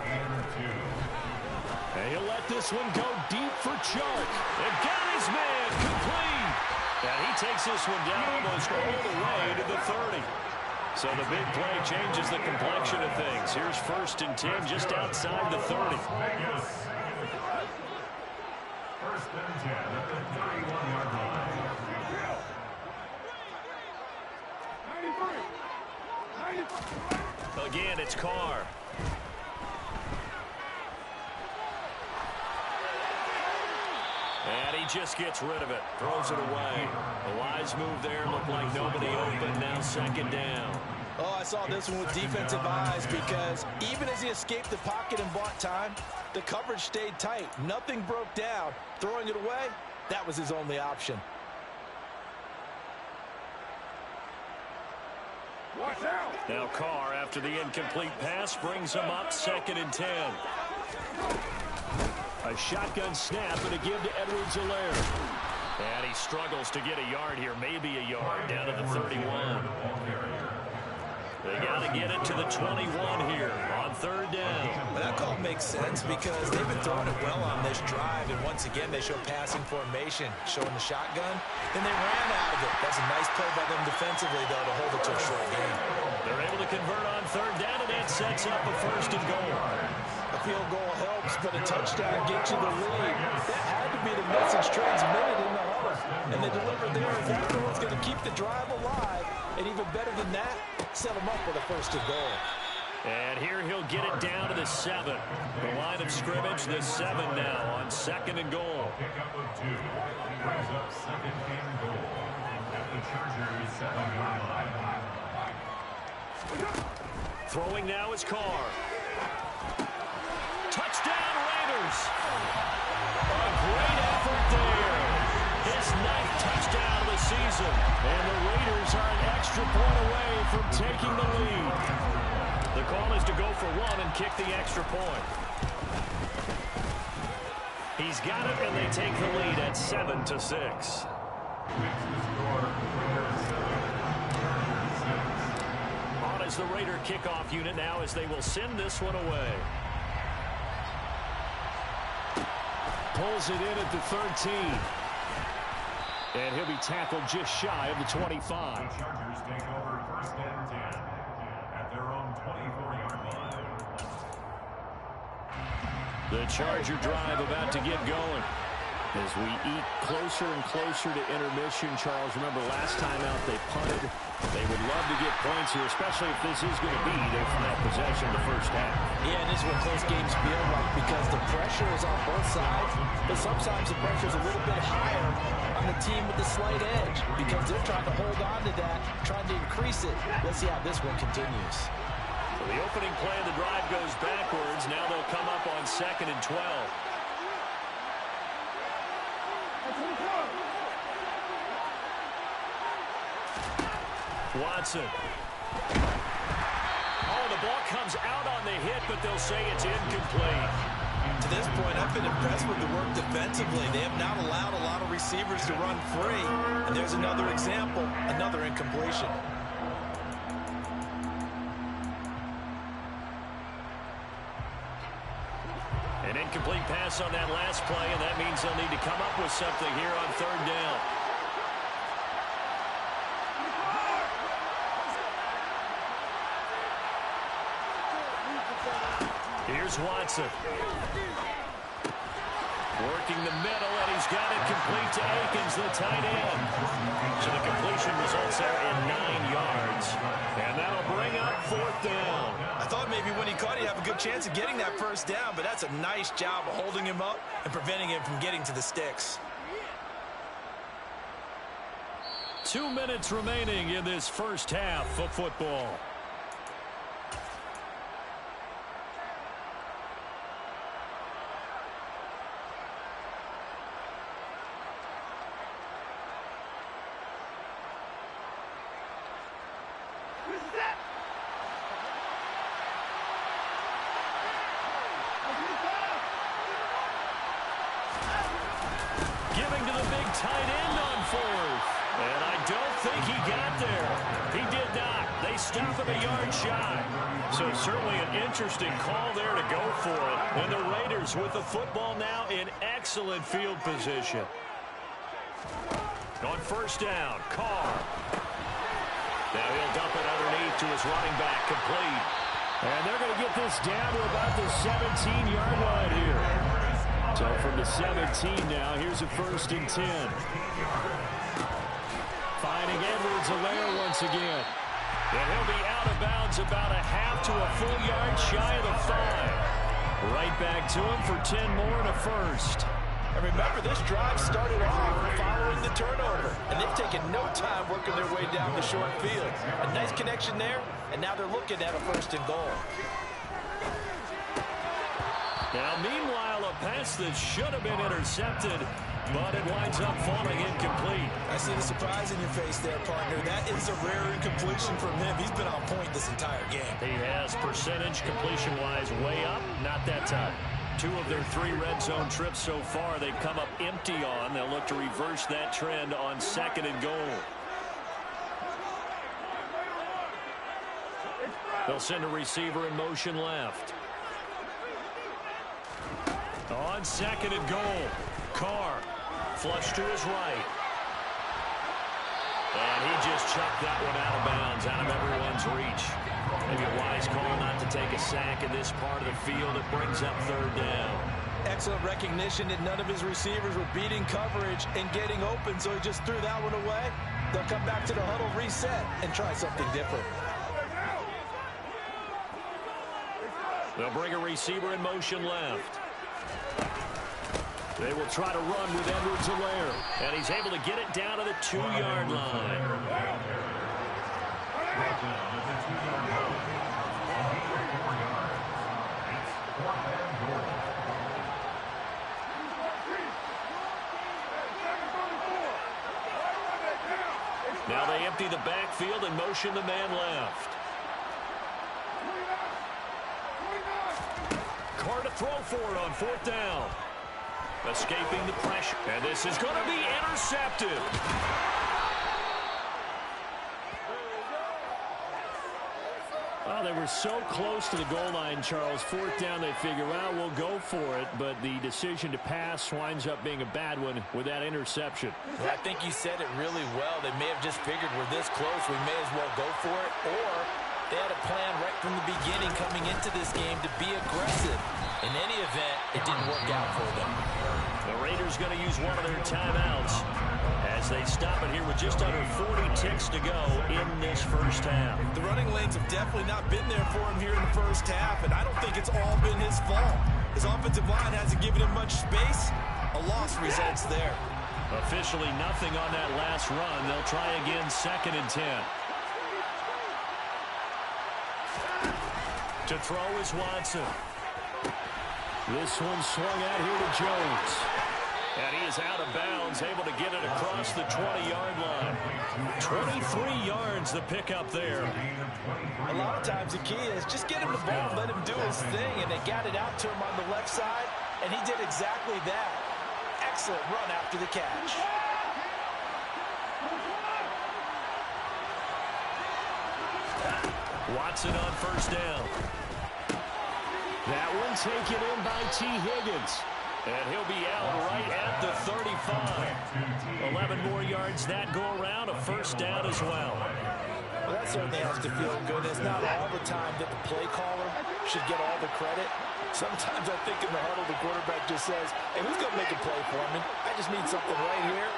And he'll let this one go deep for Chark. And got his man complete. And he takes this one down almost all the way to the 30. So the big play changes the complexion of things. Here's 1st and 10 just outside the 30. First and 10 at the 31-yard line. Again, it's Carr. And he just gets rid of it. Throws it away. A wise move there. Looked like nobody open. Now 2nd down. Oh, I saw this one with defensive eyes because even as he escaped the pocket and bought time, the coverage stayed tight. Nothing broke down. Throwing it away, that was his only option. Now Carr, after the incomplete pass, brings him up 2nd and 10. A shotgun snap and a give to Edwards-Helaire. And he struggles to get a yard here, maybe a yard, down to the 31. They got to get it to the 21 here on 3rd down. Well, that call makes sense because they've been throwing it well on this drive, and once again they show passing formation, showing the shotgun, and they ran out of it. That's a nice play by them defensively, though, to hold it to a short game. They're able to convert on 3rd down, and that sets up a 1st and goal. A field goal helps, but a touchdown gets you the lead. That had to be the message transmitted in the heart, and they delivered there. That's what's going to keep the drive alive, and even better than that, set them up with a 1st and goal. And here he'll get it down to the 7. The line of scrimmage, the 7 now on 2nd and goal. Pick up of 2. Brings up 2nd and goal at the Chargers 7-yard line. Throwing now is Carr. Touchdown Raiders. A great effort there. His 9th touchdown of the season. And the Raiders are an extra point away from taking the lead. The call is to go for 1 and kick the extra point. He's got it, and they take the lead at 7-6. On as the Raider kickoff unit now as they will send this one away. Pulls it in at the 13. And he'll be tackled just shy of the 25. The Chargers take over 1st and 10 at their own 24-yard line. The Charger drive about to get going. As we eat closer and closer to intermission, Charles, remember last time out they punted. They would love to get points here, especially if this is going to be their final possession of the first half. Yeah, and this is what close games feel like because the pressure is on both sides, but sometimes the pressure is a little bit higher on the team with the slight edge because they're trying to hold on to that, trying to increase it. Let's see how this one continues. So the opening play of the drive goes backwards. Now they'll come up on 2nd and 12. Watson. Oh, the ball comes out on the hit, but they'll say it's incomplete. To this point, I've been impressed with the work defensively. They have not allowed a lot of receivers to run free. And there's another example, another incompletion. An incomplete pass on that last play, and that means they'll need to come up with something here on 3rd down. Here's Watson. Working the middle, and he's got it complete to Akins, the tight end. So the completion results there in 9 yards. And that'll bring up 4th down. I thought maybe when he caught it, he'd have a good chance of getting that first down, but that's a nice job of holding him up and preventing him from getting to the sticks. 2 minutes remaining in this first half of football. Giving to the big tight end on 4th. And I don't think he got there. He did not. They stop him a yard shy. So certainly an interesting call there to go for it. And the Raiders with the football now in excellent field position. On 1st down, Carr. Now he'll dump it underneath to his running back, complete. And they're going to get this down to about the 17-yard line here. So from the 17 now, here's a 1st and 10. Finding Edwards-Helaire once again. And he'll be out of bounds about a half to a full yard shy of the 5. Right back to him for 10 more and a 1st. And remember, this drive started off following the turnover. And they've taken no time working their way down the short field. A nice connection there, and now they're looking at a 1st and goal. Now, meanwhile, a pass that should have been intercepted, but it winds up falling incomplete. I see the surprise in your face there, partner. That is a rare incompletion from him. He's been on point this entire game. He has percentage completion-wise way up, not that time. 2 of their 3 red zone trips so far, they've come up empty on. They'll look to reverse that trend on 2nd and goal. They'll send a receiver in motion left. On 2nd and goal, Carr flush to his right. And he just chucked that one out of bounds, out of everyone's reach. Maybe a wise call not to take a sack in this part of the field. It brings up 3rd down. Excellent recognition that none of his receivers were beating coverage and getting open, so he just threw that one away. They'll come back to the huddle, reset, and try something different. They'll bring a receiver in motion left. They will try to run with Edwards-Helaire, and he's able to get it down to the 2-yard line. Now they empty the backfield and motion the man left. Carr to throw for it on 4th down. Escaping the pressure. And this is going to be intercepted. Well, they were so close to the goal line, Charles. 4th down, they figure, well, we'll go for it. But the decision to pass winds up being a bad one with that interception. Well, I think you said it really well. They may have just figured we're this close, we may as well go for it. Or they had a plan right from the beginning coming into this game to be aggressive. In any event, it didn't work out for them. The Raiders Raiders going to use one of their timeouts as they stop it here with just under 40 ticks to go in this first half. The running lanes have definitely not been there for him here in the first half, and I don't think it's all been his fault. His offensive line hasn't given him much space. A loss results there. Officially nothing on that last run. They'll try again, 2nd and 10. To throw is Watson. This one swung out here to Jones. And he is out of bounds, able to get it across the 20-yard line. 23 yards the pickup there. A lot of times the key is just get him the ball, let him do his thing, and they got it out to him on the left side, and he did exactly that. Excellent run after the catch. Watson on first down. That one taken in by T. Higgins. And he'll be out right at the 35. 11 more yards that go around, a first down as well. Well, that certainly has to feel good. It's not all the time that the play caller should get all the credit. Sometimes I think in the huddle, the quarterback just says, hey, who's going to make a play for me? I just need something right here.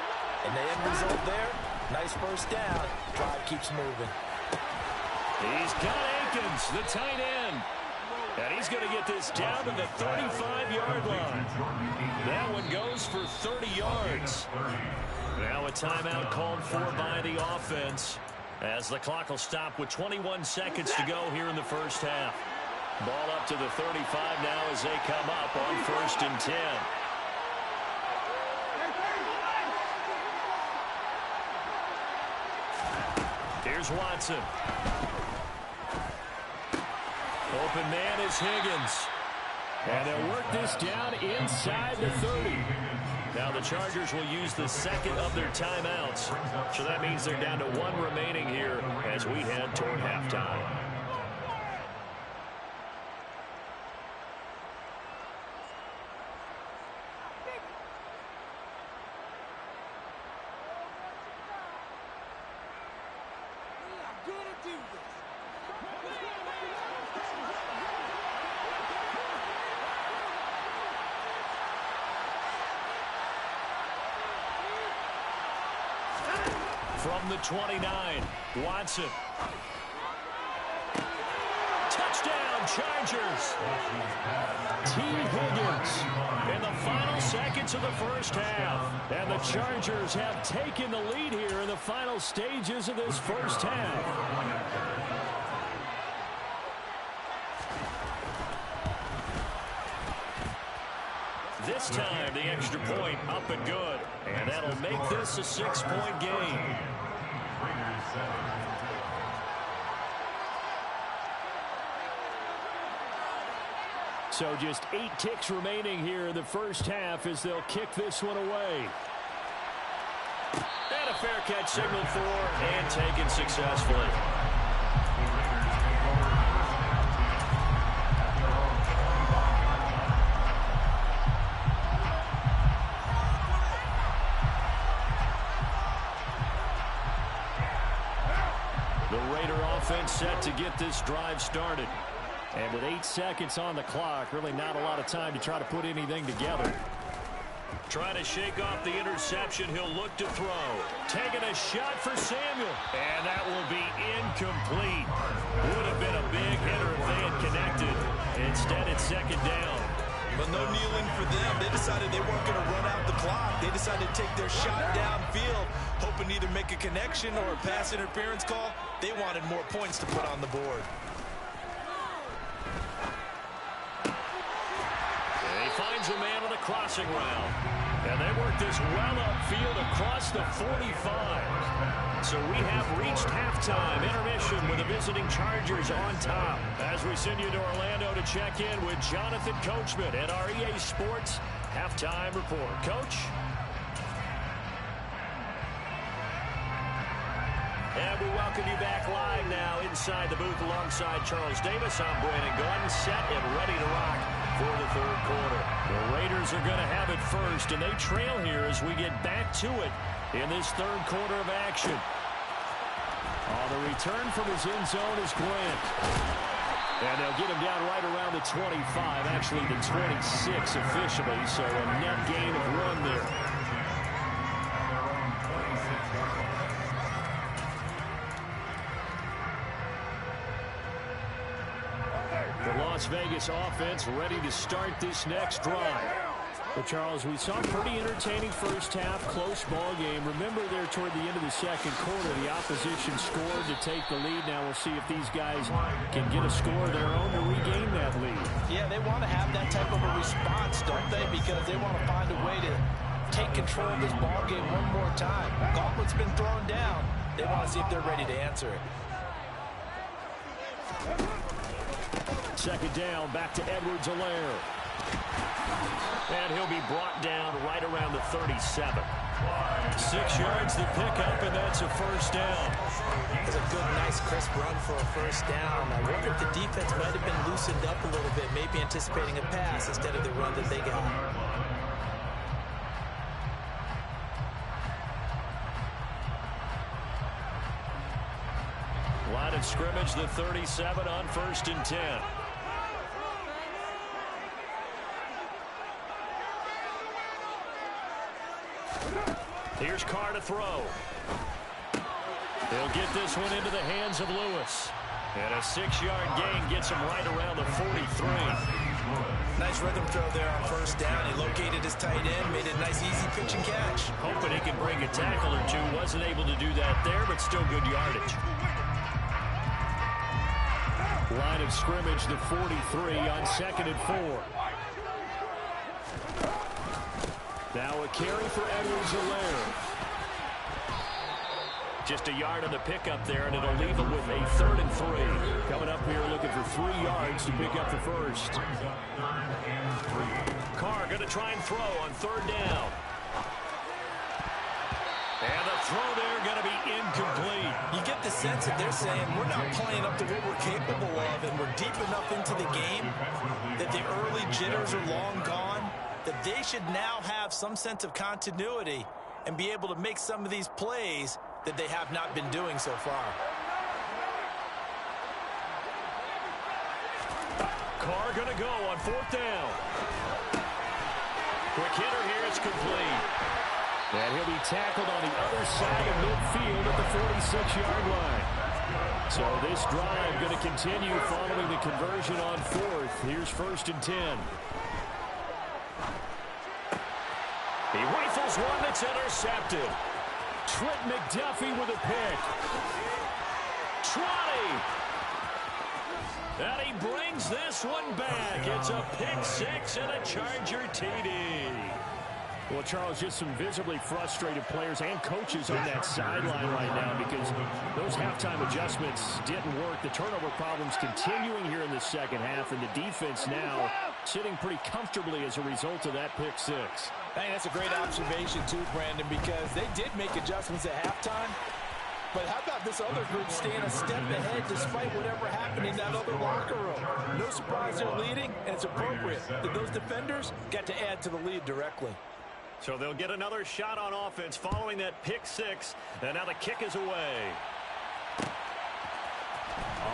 And the end result there, nice first down. Drive keeps moving. He's got Akins, the tight end. And he's going to get this down to the 35-yard line. That one goes for 30 yards. Now a timeout called for by the offense as the clock will stop with 21 seconds to go here in the first half. Ball up to the 35 now as they come up on 1st and 10. Here's Watson. Open man is Higgins. And they'll work this down inside the 30. Now the Chargers will use the 2nd of their timeouts. So that means they're down to 1 remaining here as we head toward halftime. From the 29, Watson. Touchdown, Chargers. T. Higgins in the final seconds of the first half. And the Chargers have taken the lead here in the final stages of this first half. This time, the extra point up and good. And that'll make this a 6-point game. So just 8 ticks remaining here in the first half as they'll kick this one away. And a fair catch signaled for and taken successfully. Offense set to get this drive started. And with 8 seconds on the clock, really not a lot of time to try to put anything together. Trying to shake off the interception, he'll look to throw. Taking a shot for Samuel. And that will be incomplete. Would have been a big hitter if they had connected. Instead, it's 2nd down. But no kneeling for them. They decided they weren't going to run out the clock. They decided to take their shot downfield, hoping to either make a connection or a pass interference call. They wanted more points to put on the board. And he finds a man on the crossing route. And they work this well upfield across the 45. So we have reached halftime. Intermission with the visiting Chargers on top. As we send you to Orlando to check in with Jonathan Coachman at our EA Sports Halftime Report. Coach? And we welcome you back live now inside the booth alongside Charles Davis. I'm Brandon Gordon, set and ready to rock for the 3rd quarter. The Raiders are going to have it first, and they trail here as we get back to it in this 3rd quarter of action. On the return from his end zone is Grant. And they'll get him down right around the 25, actually the 26 officially, so a net gain of 1 there. The Las Vegas offense ready to start this next drive. But, Charles, we saw a pretty entertaining first half, close ball game. Remember there toward the end of the second quarter, the opposition scored to take the lead. Now we'll see if these guys can get a score of their own to regain that lead. Yeah, they want to have that type of a response, don't they? Because they want to find a way to take control of this ball game one more time. Gauntlet's been thrown down. They want to see if they're ready to answer it. Second down, back to Edwards-Helaire. And he'll be brought down right around the 37. 6 yards to pick up, and that's a first down. It's a good, nice, crisp run for a first down. I wonder if the defense might have been loosened up a little bit, maybe anticipating a pass instead of the run that they got. Line of scrimmage, the 37 on 1st and 10. Here's Carr to throw. They'll get this one into the hands of Lewis. And a 6-yard gain gets him right around the 43. Nice rhythm throw there on first down. He located his tight end, made a nice easy pitch and catch. Hoping he can bring a tackle or two. Wasn't able to do that there, but still good yardage. Line of scrimmage, the 43 on 2nd and 4. Now a carry for Edwards-Helaire. Just a yard on the pickup there, and it'll leave him with a 3rd and 3. Coming up here looking for 3 yards to pick up the first. Carr going to try and throw on 3rd down. And the throw there going to be incomplete. You get the sense that they're saying we're not playing up to what we're capable of, and we're deep enough into the game that the early jitters are long gone, that they should now have some sense of continuity and be able to make some of these plays that they have not been doing so far. Carr going to go on 4th down. Quick hitter here, it's complete. And he'll be tackled on the other side of midfield at the 46-yard line. So this drive going to continue following the conversion on 4th. Here's 1st and 10. He rifles one that's intercepted. Trent McDuffie with a pick. 20. And he brings this one back. It's a pick 6 and a Charger TD. Well, Charles, just some visibly frustrated players and coaches on that sideline right now because those halftime adjustments didn't work. The turnover problems continuing here in the second half, and the defense now sitting pretty comfortably as a result of that pick 6. Hey, that's a great observation, too, Brandon, because they did make adjustments at halftime. But how about this other group staying a step ahead despite whatever happened in that other locker room? No surprise they're leading, and it's appropriate that those defenders got to add to the lead directly. So they'll get another shot on offense following that pick 6, and now the kick is away.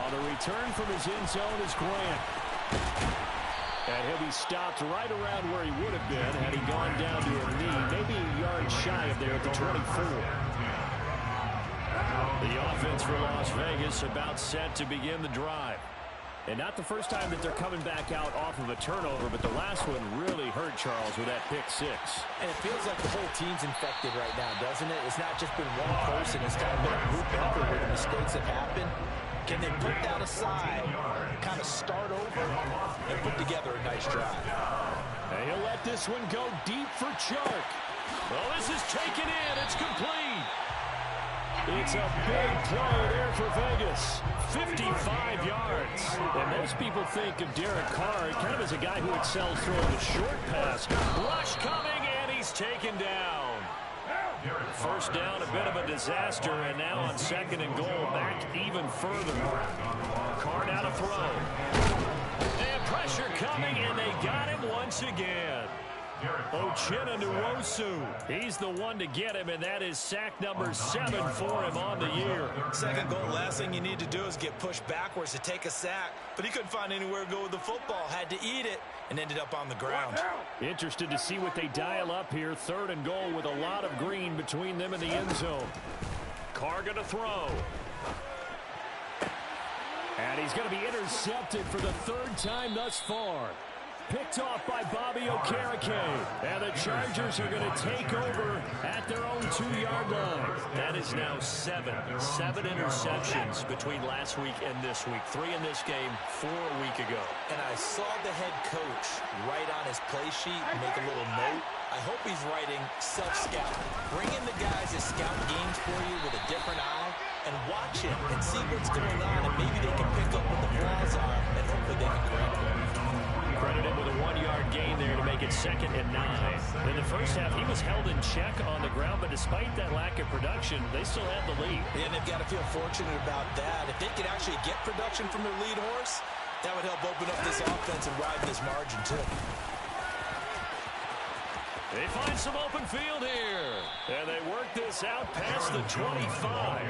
On the return from his end zone is Grant. And he'll be stopped right around where he would have been had he gone down to a knee, maybe a yard shy of there at the 24. The offense for Las Vegas about set to begin the drive. And not the first time that they're coming back out off of a turnover, but the last one really hurt Charles with that pick 6. And it feels like the whole team's infected right now, doesn't it? It's not just been one person. It's kind of been a group effort where the mistakes have happened. Can they put that aside, kind of start over, and put together a nice drive? And he'll let this one go deep for Chark. Well, this is taken in. It's complete. It's a big play there for Vegas. 55 yards. And most people think of Derek Carr kind of as a guy who excels throwing the short pass. Rush coming, and he's taken down. First down, a bit of a disaster, and now on 2nd and goal, back even further. Carr now to throw. And pressure coming, and they got him once again. Uchenna He's the one to get him, and that is sack number 7 for him on the year. Second goal, last thing you need to do is get pushed backwards to take a sack. But he couldn't find anywhere to go with the football, had to eat it, and ended up on the ground. Interested to see what they dial up here. 3rd and goal with a lot of green between them and the end zone. Carr going to throw. And he's going to be intercepted for the 3rd time thus far. Picked off by Bobby Okereke. And the Chargers are going to take over at their own 2-yard line. That is now 7 interceptions between last week and this week. 3 in this game, 4 a week ago. And I saw the head coach write on his play sheet and make a little note. I hope he's writing self-scout. Bring in the guys that scout games for you with a different eye and watch him and see what's going on, and maybe they can pick up what the flaws are, and hopefully they can correct them. Credited with a 1-yard gain there to make it 2nd and 9. In the first half, he was held in check on the ground, but despite that lack of production, they still have the lead. And they've got to feel fortunate about that. If they could actually get production from their lead horse, that would help open up this offense and widen this margin, too. They find some open field here. And they work this out past the 25.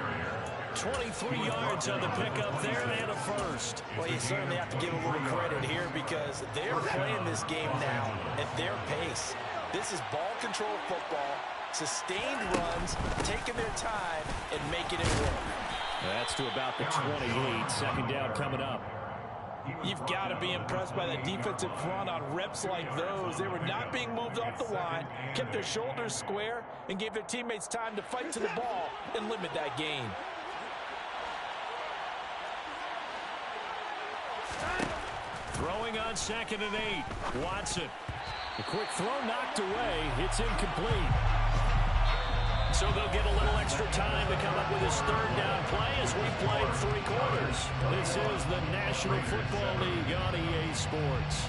23 yards on the pickup there and a first. Well, you certainly have to give a little credit here because they're playing this game now at their pace. This is ball control football, sustained runs, taking their time, and making it work. That's to about the 28. 2nd down coming up. You've got to be impressed by the defensive front on reps like those. They were not being moved off the line, kept their shoulders square, and gave their teammates time to fight to the ball and limit that gain. Throwing on 2nd and 8. Watson. A quick throw knocked away. It's incomplete. So they'll get a little extra time to come up with his 3rd down play as we played 3 quarters. This is the National Football League on EA Sports.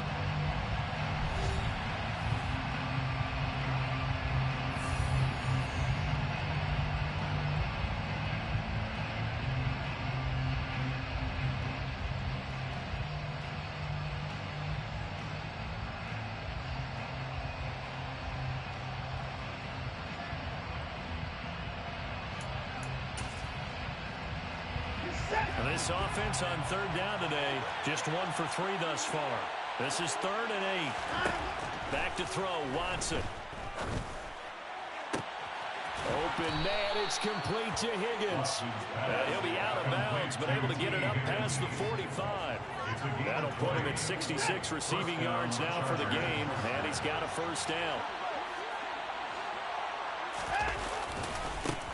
This offense on 3rd down today, just 1 for 3 thus far. This is 3rd and 8. Back to throw, Watson. Open man, it's complete to Higgins. He'll be out of bounds, but able to get it up past the 45. That'll put him at 66 receiving yards now for the game, and he's got a 1st down.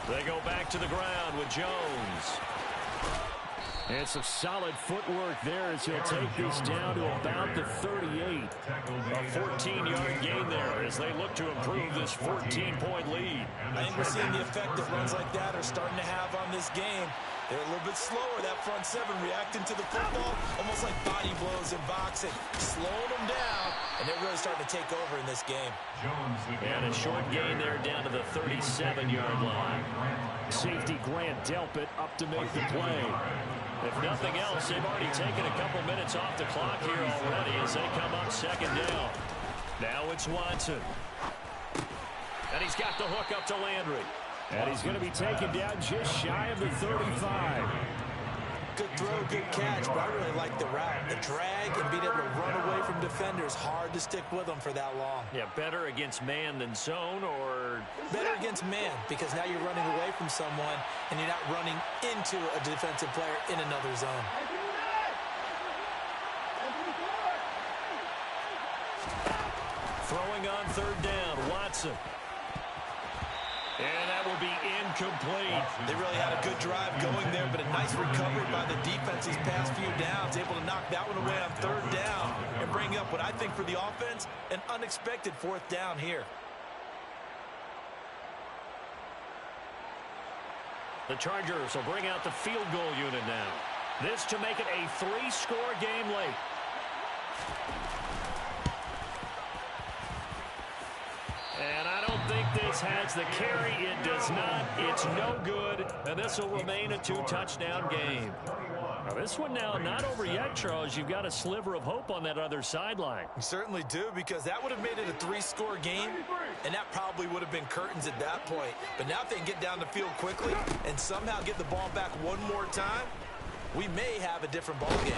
They go back to the ground with Jones. And some solid footwork there as he'll take this down to about the 38. A 14-yard gain there as they look to improve this 14-point lead. I think we're seeing the effect that runs like that are starting to have on this game. They're a little bit slower, that front 7, reacting to the football, almost like body blows in boxing, slowing them down, and they're really starting to take over in this game. And a short gain there down to the 37-yard line. Safety Grant Delpit up to make the play. If nothing else, they've already taken a couple minutes off the clock here already as they come up 2nd down. Now it's Watson. And he's got the hook up to Landry. And he's going to be taken down just shy of the 35. Good throw, good catch, but I really like the route. The drag and being able to run away from defenders, hard to stick with them for that long. Yeah, better against man than zone, or? Better against man, because now you're running away from someone and you're not running into a defensive player in another zone. Throwing on 3rd down, Watson. And that will be incomplete. They really had a good drive going there, but a nice recovery by the defense these past few downs, able to knock that one away on 3rd down and bring up what I think for the offense, an unexpected 4th down here. The Chargers will bring out the field goal unit now. This to make it a 3-score game late. And I don't think this has the carry. It does not. It's no good. And this will remain a 2-touchdown game. Now this one now not over yet, Charles. You've got a sliver of hope on that other sideline. You certainly do, because that would have made it a 3-score game, and that probably would have been curtains at that point. But now if they can get down the field quickly and somehow get the ball back one more time, we may have a different ball game.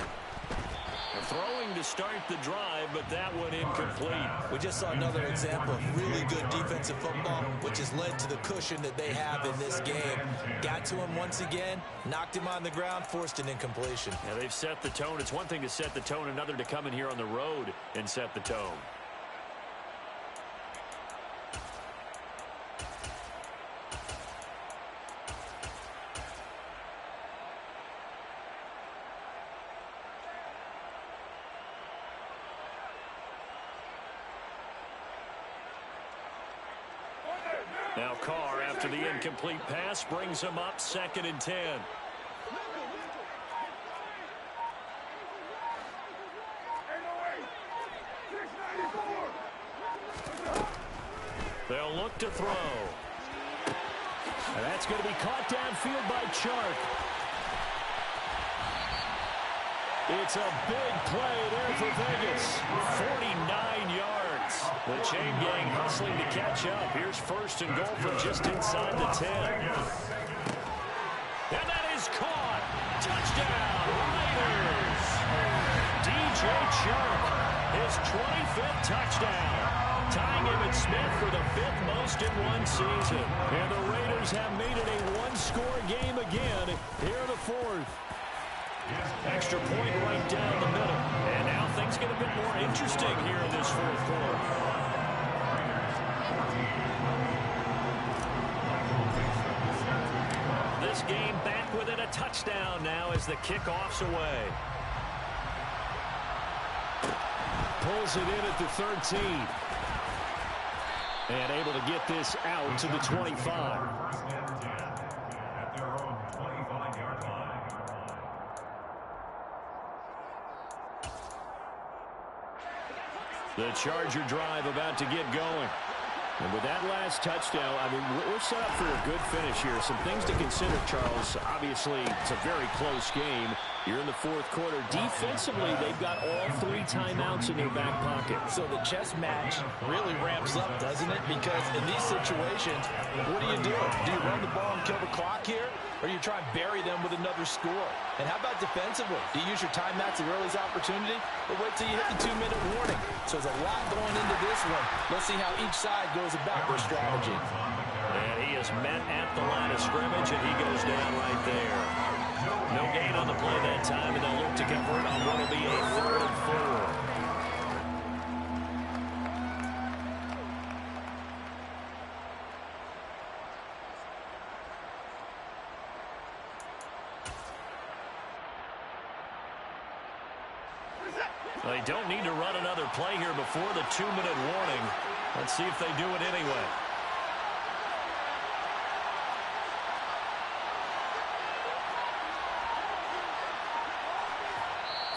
Throwing to start the drive, but that one incomplete. We just saw another example of really good defensive football, which has led to the cushion that they have in this game. Got to him once again, knocked him on the ground, forced an incompletion. Yeah, they've set the tone. It's one thing to set the tone, another to come in here on the road and set the tone. Now Carr, after the incomplete pass, brings him up 2nd and 10. They'll look to throw. And that's going to be caught downfield by Chark. It's a big play there for Vegas. 49 yards. The chain gang hustling to catch up. Here's 1st and goal from just inside the 10. And that is caught. Touchdown, Raiders. DJ Chark, his 25th touchdown. Tying him at Smith for the 5th most in one season. And the Raiders have made it a one-score game again here in the 4th. Extra point right down the middle. And now things get a bit more interesting here in this 4th quarter. This game back within a touchdown now as the kickoff's away. Pulls it in at the 13. And able to get this out to the 25. At their own 25-yard line. The Charger drive about to get going. And with that last touchdown, I mean, we're set up for a good finish here. Some things to consider, Charles. Obviously, it's a very close game. You're in the 4th quarter. Defensively, they've got all 3 timeouts in their back pocket. So the chess match really ramps up, doesn't it? Because in these situations, what do you do? Do you run the ball and kill the clock here? Or do you try and bury them with another score? And how about defensively? Do you use your timeouts at your earliest opportunity? Or wait till you hit the 2-minute warning? So there's a lot going into this one. Let's see how each side goes about their strategy. And he is met at the line of scrimmage, and he goes down right there. No gain on the play that time, and they'll look to convert on what will be a 3rd and 4. They don't need to run another play here before the 2-minute warning. Let's see if they do it anyway.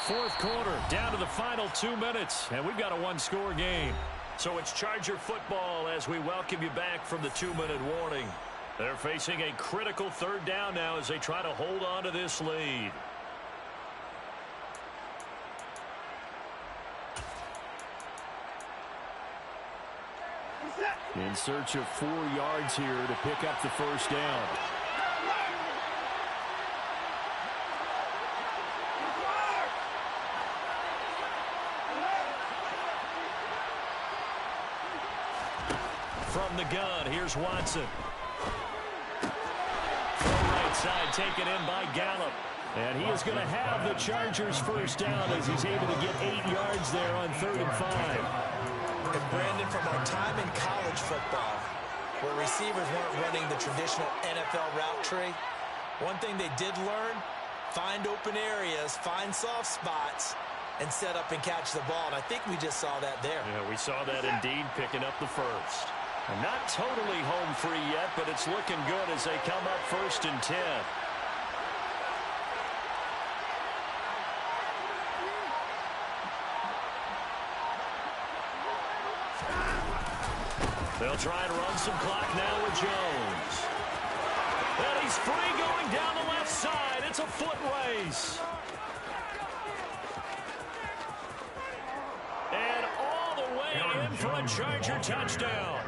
Fourth quarter, down to the final 2 minutes, and we've got a one-score game. So it's Charger football as we welcome you back from the 2-minute warning. They're facing a critical 3rd down now as they try to hold on to this lead. In search of 4 yards here to pick up the 1st down. From the gun, here's Watson. From right side, taken in by Gallup. And he is going to have the Chargers' 1st down as he's able to get 8 yards there on 3rd and 5. And Brandon, from our time in college football, where receivers weren't running the traditional NFL route tree, one thing they did learn, find open areas, find soft spots, and set up and catch the ball. And I think we just saw that there. Yeah, we saw that indeed, picking up the 1st. And not totally home free yet, but it's looking good as they come up 1st and 10. They'll try and run some clock now with Jones. And he's free going down the left side. It's a foot race. And all the way in for a Charger touchdown.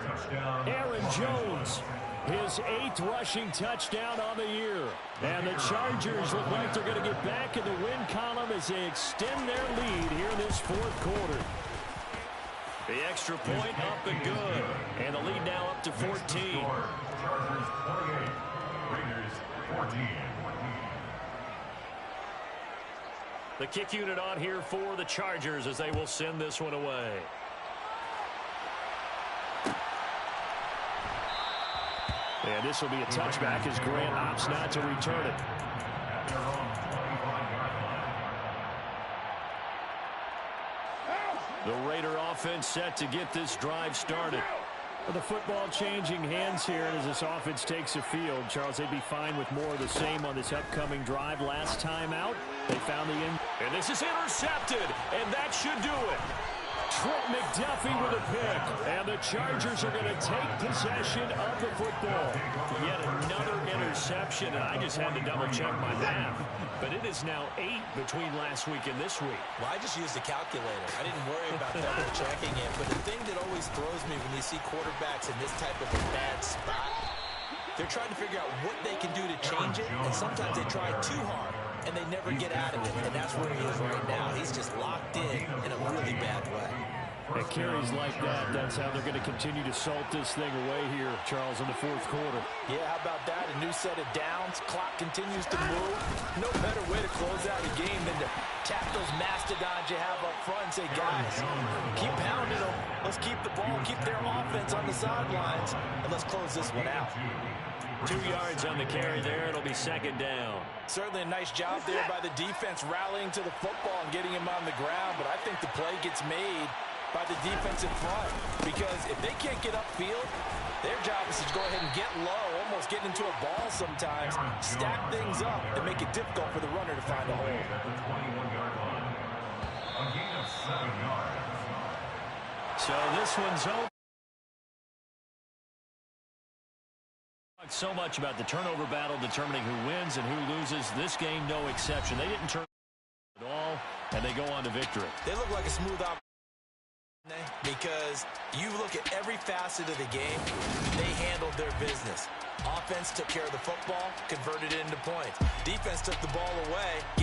Aaron Jones, his 8th rushing touchdown on the year. And the Chargers look like they're going to get back in the win column as they extend their lead here in this 4th quarter. The extra point up and good. And the lead now up to 14. Chargers 28, Raiders 14. The kick unit on here for the Chargers as they will send this one away. And this will be a touchback as Grant opts not to return it. The Raider offense set to get this drive started. The football changing hands here as this offense takes the field. Charles, they'd be fine with more of the same on this upcoming drive. Last time out, they found the end. And this is intercepted, and that should do it. Trent McDuffie with a pick, and the Chargers are going to take possession of the football. Yet another interception, and I just had to double-check my math. But it is now 8 between last week and this week. Well, I just used a calculator. I didn't worry about double-checking it. But the thing that always throws me when you see quarterbacks in this type of a bad spot, they're trying to figure out what they can do to change it, and sometimes they try too hard, and they never get out of it. And that's where he is right now. He's just locked in a really bad way. It carries like that. That's how they're going to continue to salt this thing away here, Charles, in the 4th quarter. Yeah, how about that? A new set of downs. Clock continues to move. No better way to close out a game than to tap those mastodons you have up front and say, guys, keep pounding them. Let's keep the ball, keep their offense on the sidelines, and let's close this one out. 2 yards on the carry there. It'll be 2nd down. Certainly a nice job there by the defense rallying to the football and getting him on the ground, but I think the play gets made by the defense in front, because if they can't get upfield, their job is to go ahead and get low, almost get into a ball sometimes, stack things up, and make it difficult for the runner to find a hole. A gain of 7 yards. So this one's over. So much about the turnover battle determining who wins and who loses. This game, no exception. They didn't turn at all, and they go on to victory. They look like a smooth opportunity because you look at every facet of the game, they handled their business. Offense took care of the football, converted it into points. Defense took the ball away, gave